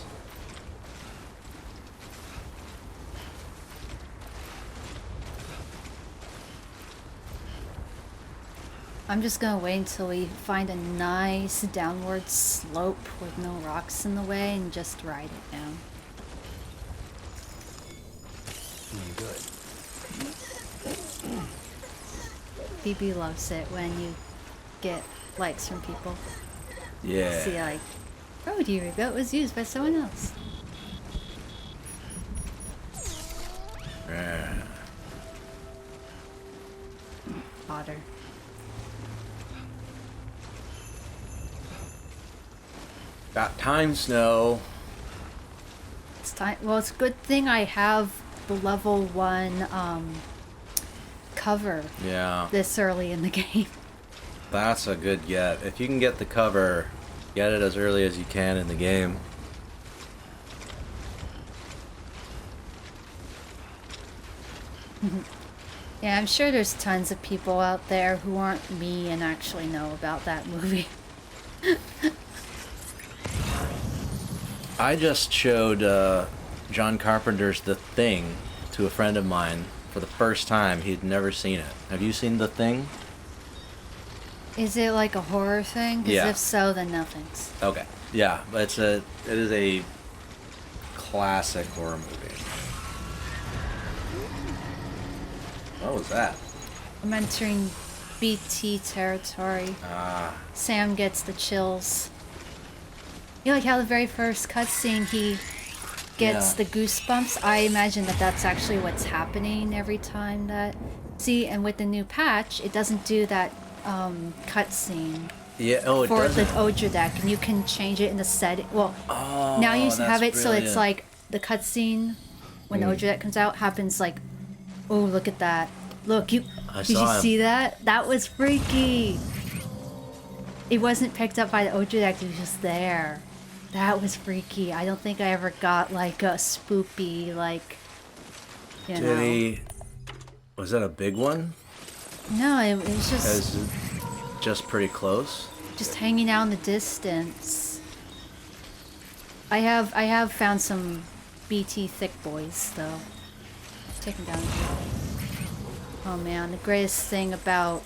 I'm just gonna wait until we find a nice downward slope with no rocks in the way and just ride it down. Good. BB loves it when you get likes from people. Yeah. See, like, oh, do you regret was used by someone else? Yeah. Otter. Got time snow. It's time. Well, it's a good thing I have the level 1 cover Yeah. this early in the game. That's a good get. If you can get the cover, get it as early as you can in the game. Yeah, I'm sure there's tons of people out there who aren't me and actually know about that movie. I just showed John Carpenter's The Thing to a friend of mine for the first time. He'd never seen it. Have you seen The Thing? Is it like a horror thing? 'Cause Yeah. if so, then no thanks. Okay. Yeah, but it is a classic horror movie. What was that? I'm entering BT territory. Ah. Sam gets the chills. You know, like how the very first cutscene he gets Yeah. the goosebumps? I imagine that that's actually what's happening every time that... See, and with the new patch, it doesn't do that cutscene Yeah. Oh, it for does. the Odra deck, and you can change it in the setting. Well, now you have it so it's like the cutscene when the Odra deck comes out happens like, oh, look at that. Look, did you see that? That was freaky. It wasn't picked up by the Odra deck, it was just there. That was freaky. I don't think I ever got like a spoopy, like, you know. Did he? Was that a big one? No, it was just Just pretty close. just hanging out in the distance. I have found some BT thick boys though. Take them down. Oh man, the greatest thing about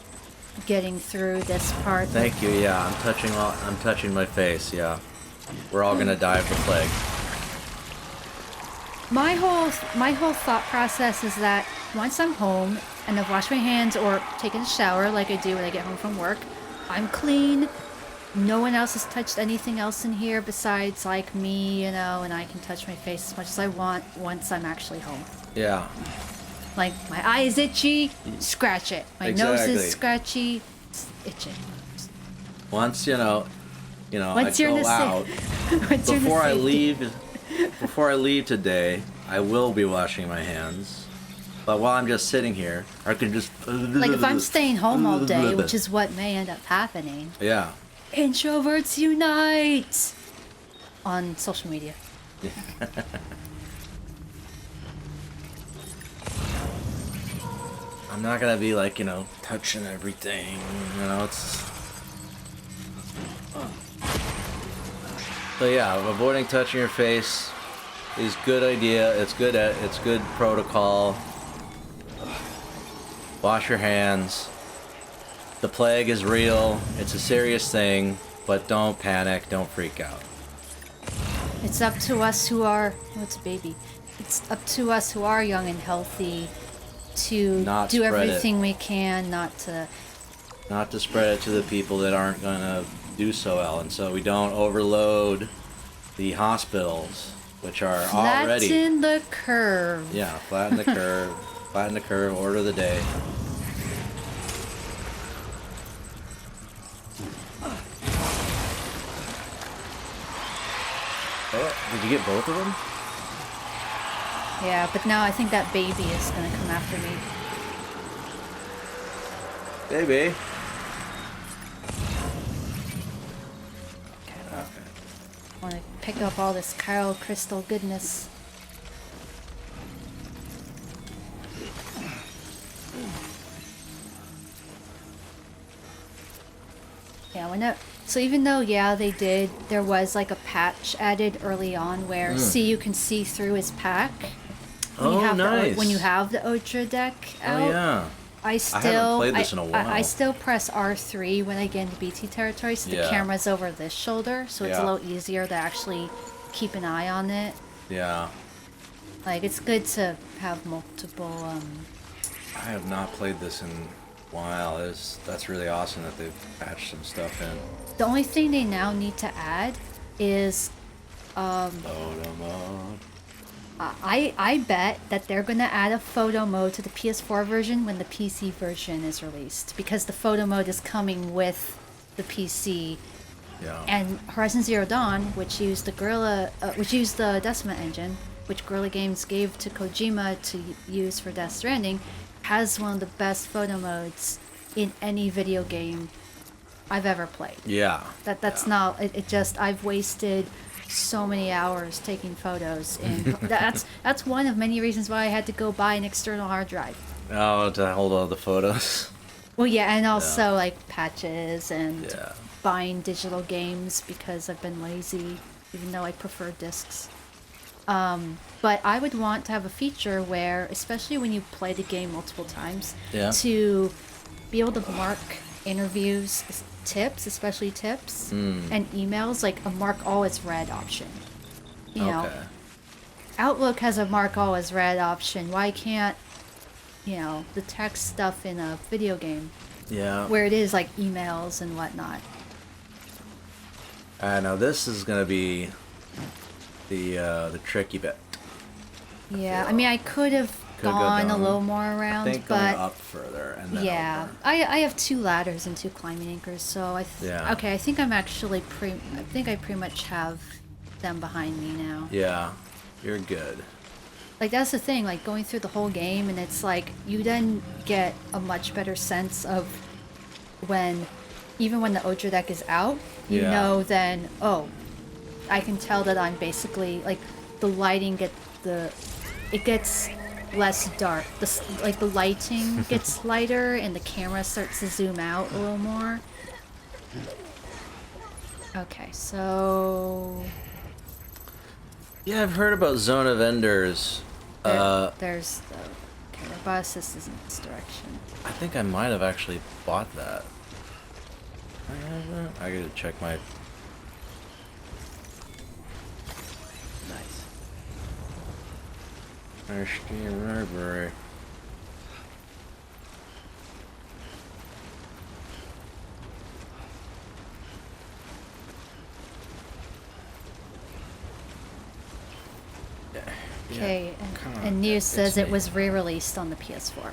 getting through this part. Thank you. Yeah, I'm touching my face. Yeah, we're all gonna die of the plague. My whole thought process is that once I'm home and I've washed my hands or taken a shower like I do when I get home from work, I'm clean. No one else has touched anything else in here besides like me, you know, and I can touch my face as much as I want once I'm actually home. Yeah. Like my eye is itchy, scratch it. My nose Exactly. is scratchy, it's itching. Once once Once I you're in go the out once you're in the before I safety. leave. Before I leave today, I will be washing my hands. But while I'm just sitting here, I can just Like if I'm staying home all day, which is what may end up happening. yeah. Introverts unite on social media. I'm not gonna be like touching everything. It's. So yeah, avoiding touching your face is good idea. It's good protocol. Wash your hands. The plague is real. It's a serious thing, but don't panic. Don't freak out. It's up to us who are. Oh, it's a baby. It's up to us who are young and healthy to Not do spread everything we can not to. Not to spread it to the people that aren't gonna do so well, and so we don't overload the hospitals, which are already. Flatten the curve. Yeah, flatten the curve. Flatten the curve. Order of the day. Oh, did you get both of them? Yeah, but now I think that baby is gonna come after me. Baby. I want to pick up all this Chiral crystal goodness. Yeah, so even though, yeah, there was like a patch added early on where you can see through his pack. Nice. When you have the Odra deck out. Oh yeah. I haven't played this in a while. I still press R3 when I get into BT territory, so the Yeah. camera's over this shoulder, so it's a Yeah. little easier to actually keep an eye on it. Yeah. Like, it's good to have multiple, I have not played this in a while. That's really awesome that they've patched some stuff in. The only thing they now need to add is, Photo mode. I bet that they're gonna add a photo mode to the PS4 version when the PC version is released, because the photo mode is coming with the PC. Yeah. And Horizon Zero Dawn, which used the Decima engine, which Guerrilla Games gave to Kojima to use for Death Stranding, has one of the best photo modes in any video game I've ever played. Yeah. That's not it. Just I've wasted so many hours taking photos, and that's one of many reasons why I had to go buy an external hard drive. Oh, to hold all the photos. Well, yeah, and also like patches and Yeah. buying digital games because I've been lazy, even though I prefer discs. But I would want to have a feature where, especially when you play the game multiple times, Yeah. to be able to mark interviews, tips, especially tips, and emails, like a mark all as read option. You know, Okay. Outlook has a mark all as read option. Why can't, the text stuff in a video game Yeah. where it is like emails and whatnot? Now this is gonna be the tricky bit. Yeah, I mean, I could have could've gone a down. little more around, I think going but up further and then yeah, over. I have 2 ladders and 2 climbing anchors, so Yeah. okay. I think I'm actually I think I pretty much have them behind me now. Yeah, you're good. Like that's the thing, like going through the whole game, and it's like you then get a much better sense of when, even when the Ultra deck is out, you Yeah. know then, oh, I can tell that I'm basically like the lighting it gets less dark. Like the lighting gets lighter and the camera starts to zoom out a little more. Okay, so Yeah, I've heard about Zone of Enders. there's the okay, roboticist is in this direction. I think I might have actually bought that. I gotta check my. Nice. Steam library. Okay, come on, and News it's says it me. was re-released on the PS4.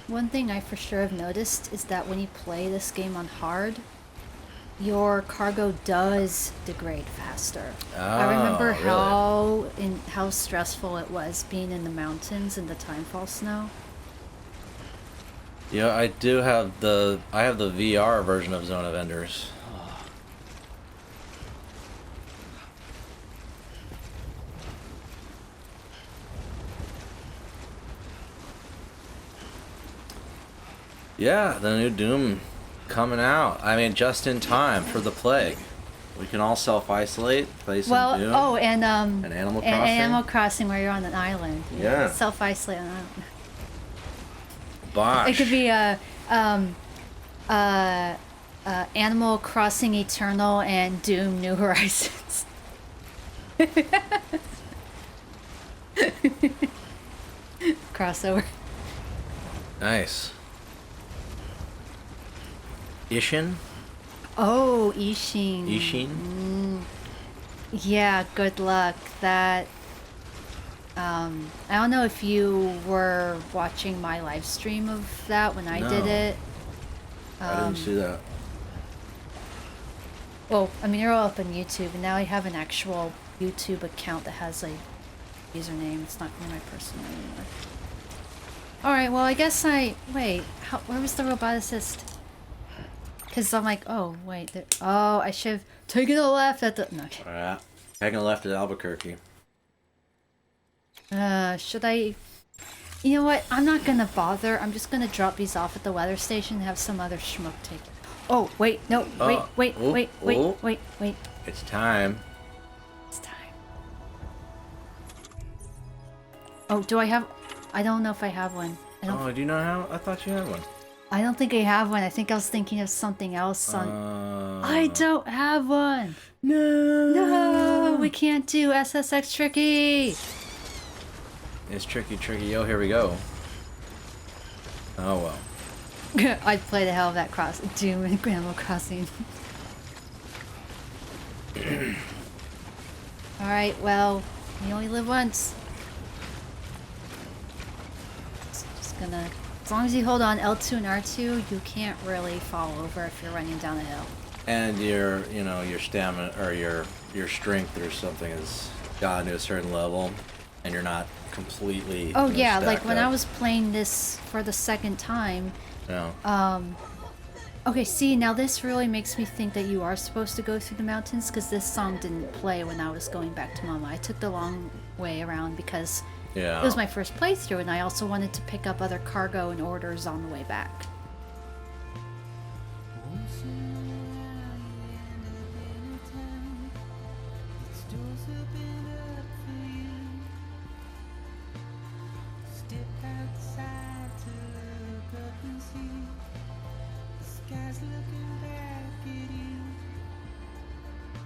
One thing I for sure have noticed is that when you play this game on hard, your cargo does degrade faster. I remember Oh, how stressful it was being in the mountains in the timefall snow. Yeah, I do have the VR version of Zone of Enders. Yeah, the new Doom coming out. I mean, just in time for the plague. We can all self-isolate, play some Doom. Oh, and Animal and Crossing? Animal Crossing where you're on an island. Yeah. Self-isolate on an island. Bosh. It could be Animal Crossing Eternal and Doom New Horizons. Crossover. Nice. Ishin? Oh, Ishin. Ishin? Yeah, good luck. That. I don't know if you were watching my live stream of that when I did No. it. I didn't see that. Well, I mean, they're all up on YouTube, and now I have an actual YouTube account that has a username. It's not really my personal anymore. Alright, well, I guess wait, where was the roboticist? Because I'm like, oh, wait, oh, I should have taken a left at the, no, okay. Alright. Taking a left at Albuquerque. Should I, you know what, I'm not gonna bother. I'm just gonna drop these off at the weather station and have some other schmuck take it. Oh, wait, no, wait, wait. It's time. It's time. Oh, do I have, I don't know if I have one. Oh, do you know how? I thought you had one. I don't think I have one. I think I was thinking of something else on... I don't have one! No, we can't do SSX Tricky! It's tricky. Oh, here we go. Oh, well. I'd play the hell of that Doom and Animal Crossing. Alright, well, you only live once. Just gonna... As long as you hold on L2 and R2, you can't really fall over if you're running down a hill. And your stamina or your strength or something has gotten to a certain level, and you're not completely. Oh yeah, like stacked when I up. was playing this for the second time. No. Okay, see, now this really makes me think that you are supposed to go through the mountains, because this song didn't play when I was going back to Mama. I took the long way around because Yeah. it was my first playthrough, and I also wanted to pick up other cargo and orders on the way back.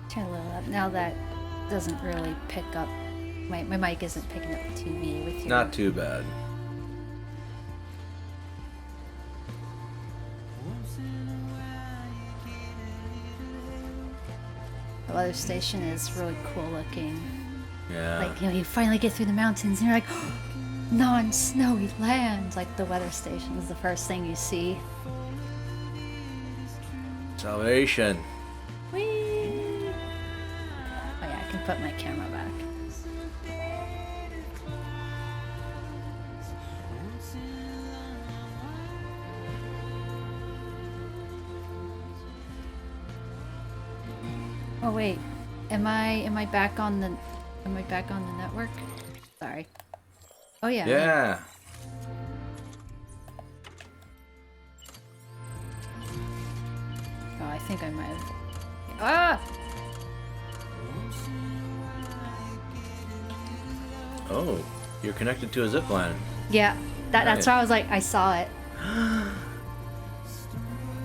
Turn a little up. Now that doesn't really pick up. My mic isn't picking up the TV with you. Not too bad. The weather station is really cool looking. Yeah. Like, you know, you finally get through the mountains and you're like, oh, non-snowy land. Like, the weather station is the first thing you see. Salvation. Whee! Oh yeah, I can put my camera back. Oh wait, am I back on the network? Sorry. Oh yeah. Yeah. Oh, I think I might have. Ah! Oh, you're connected to a zip line. Yeah, that's Nice. why I was like, I saw it.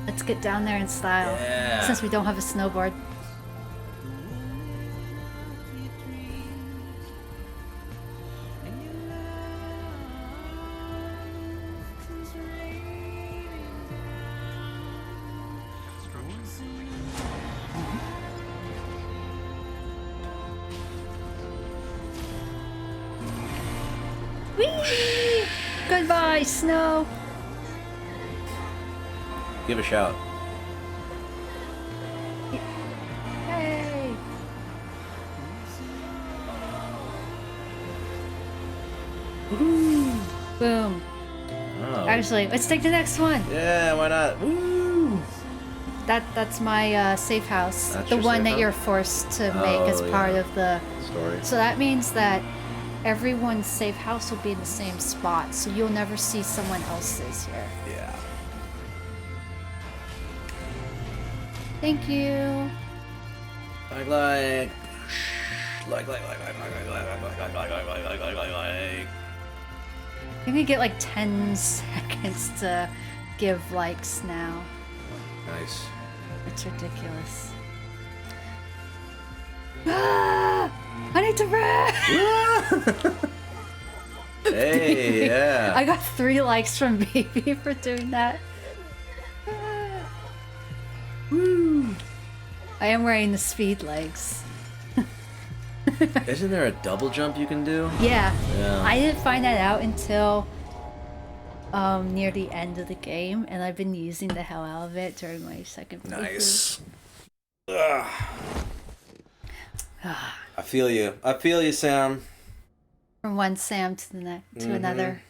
Let's get down there in style. Yeah. Since we don't have a snowboard. Whee! Goodbye, snow. Give a shout. Hey! Boom. Oh. Actually, let's take the next one. Yeah, why not? Woo! That's my safe house. That's The your one safe that house? you're forced to make as Oh, part yeah. of the. Story. So that means that everyone's safe house will be in the same spot, so you'll never see someone else's here. Yeah. Thank you. Like. You can get like 10 seconds to give likes now. Nice. It's ridiculous. Ah! I need to run! Hey, yeah. I got 3 likes from Baby for doing that. Ah. Woo! I am wearing the speed legs. Isn't there a double jump you can do? Yeah. Yeah. I didn't find that out until near the end of the game, and I've been using the hell out of it during my second playthrough. Nice. Ugh. I feel you. I feel you, Sam. From one Sam to the to another.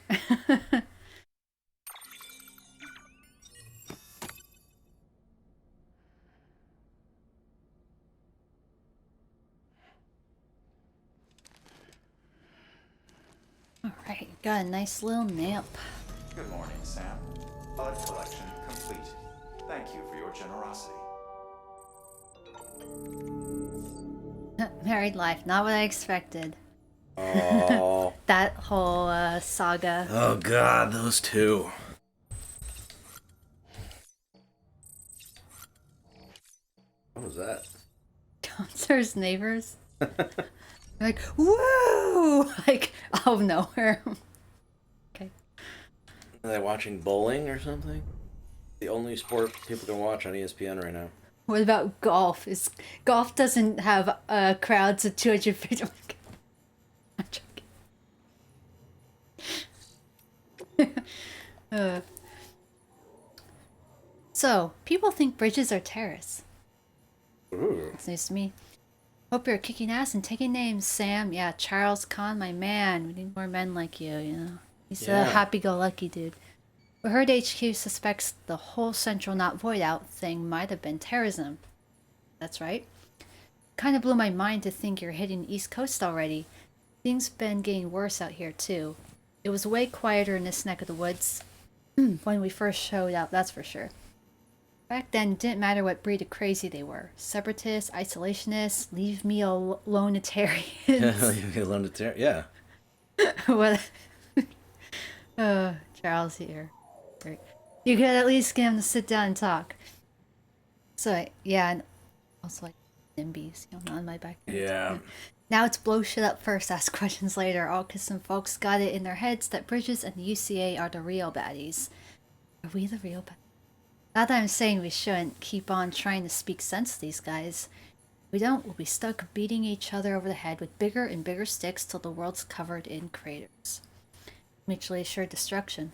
All right, got a nice little nap. Good morning, Sam. Blood collection complete. Thank you for your generosity. Married life, not what I expected. Oh. That whole saga. Oh God, those two. What was that? Downstairs neighbors. Like, woo! Like, out of nowhere. Okay. Are they watching bowling or something? The only sport people can watch on ESPN right now. What about golf? Golf doesn't have crowds of 250. I'm joking. So, people think bridges are terrorists. Ooh. It's news to me. Hope you're kicking ass and taking names, Sam. Yeah, Charles Kahn, my man. We need more men like you, you know. He's Yeah. a happy-go-lucky dude. We heard HQ suspects the whole Central Not Void Out thing might have been terrorism. That's right. Kind of blew my mind to think you're hitting East Coast already. Things been getting worse out here, too. It was way quieter in this neck of the woods when we first showed up, that's for sure. Back then, it didn't matter what breed of crazy they were. Separatists, isolationists, leave me alone-itarians. Yeah. What? Charles here. Great. You could at least get him to sit down and talk. So, yeah, and also like NIMBYs, you know, not in my backyard. Yeah. Now it's blow shit up first, ask questions later, all because some folks got it in their heads that Bridges and the UCA are the real baddies. Are we the real baddies? Not that I'm saying we shouldn't keep on trying to speak sense to these guys. We don't, we'll be stuck beating each other over the head with bigger and bigger sticks till the world's covered in craters. Mutually assured destruction.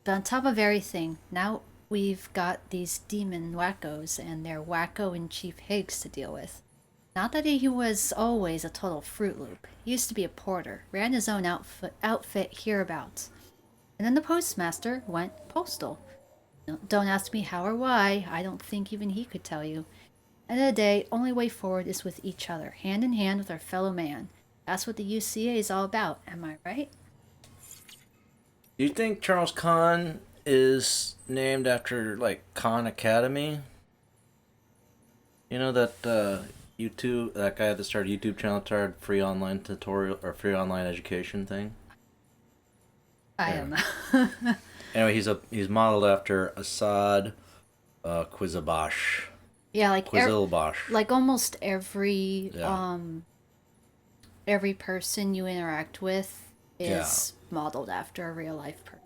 But on top of everything, now we've got these demon wackos and their wacko in Chief Higgs to deal with. Not that he was always a total Fruit Loop. He used to be a porter, ran his own outfit hereabouts. And then the postmaster went postal. Don't ask me how or why, I don't think even he could tell you. End of the day, only way forward is with each other, hand in hand with our fellow man. That's what the UCA is all about, am I right? Do you think Charles Kahn is named after, like, Khan Academy? You know that YouTube, that guy that started a YouTube channel, started free online tutorial or free online education thing? I don't know. Anyway, he's modeled after Assad Quizabash. Yeah, like Quizilbash. like almost every Yeah. every person you interact with is modeled after a real life person.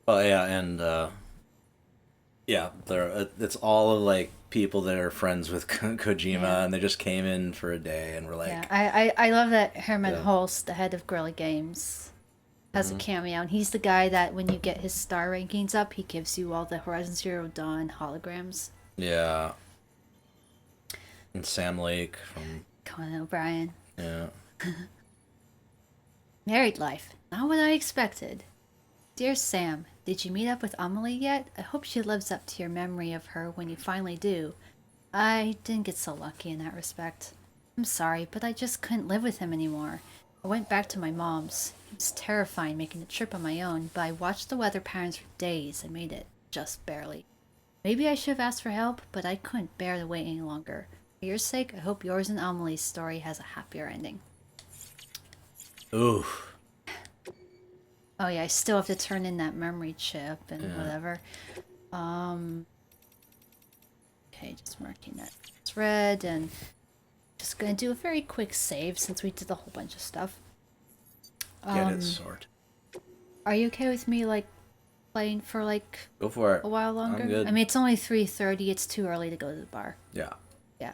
Oh yeah, and it's all of like people that are friends with Kojima, and they just came in for a day and were like, Yeah, I love that Herman Yeah. Holst, the head of Guerrilla Games, has a cameo, and he's the guy that when you get his star rankings up, he gives you all the Horizon Zero Dawn holograms. yeah, and Sam Lake from Conan O'Brien. yeah. Married life. Not what I expected. Dear Sam, did you meet up with Amelie yet? I hope she lives up to your memory of her when you finally do. I didn't get so lucky in that respect. I'm sorry, but I just couldn't live with him anymore. I went back to my mom's. It was terrifying making the trip on my own, but I watched the weather patterns for days and made it, just barely. Maybe I should have asked for help, but I couldn't bear the wait any longer. For your sake, I hope yours and Amelie's story has a happier ending. Ooh. Oh yeah, I still have to turn in that memory chip and whatever. Okay, just marking that it's red, and just gonna do a very quick save since we did a whole bunch of stuff. Get it sorted. Are you okay with me like playing for like Go for it. a while longer? I'm good. I mean, it's only 3:30. It's too early to go to the bar. Yeah. Yeah.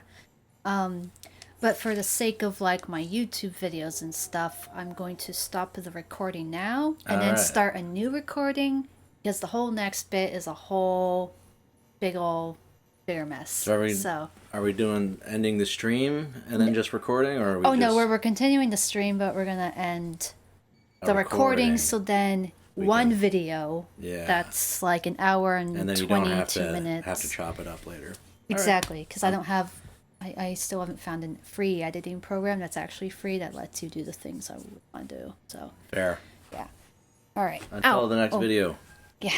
But for the sake of like my YouTube videos and stuff, I'm going to stop the recording now and then Alright. start a new recording because the whole next bit is a whole bigger mess. So are we doing ending the stream and then just recording, or are we oh no, just we're continuing the stream, but we're gonna end a the recording. recording? So then We one can- video Yeah. that's like an hour and, and then you don't 22 have to minutes. chop it up later. Exactly, because I don't have, I still haven't found a free editing program that's actually free that lets you do the things I would want to do. So, Fair. yeah. All right. Until Ow. the next Oh, video. Yeah.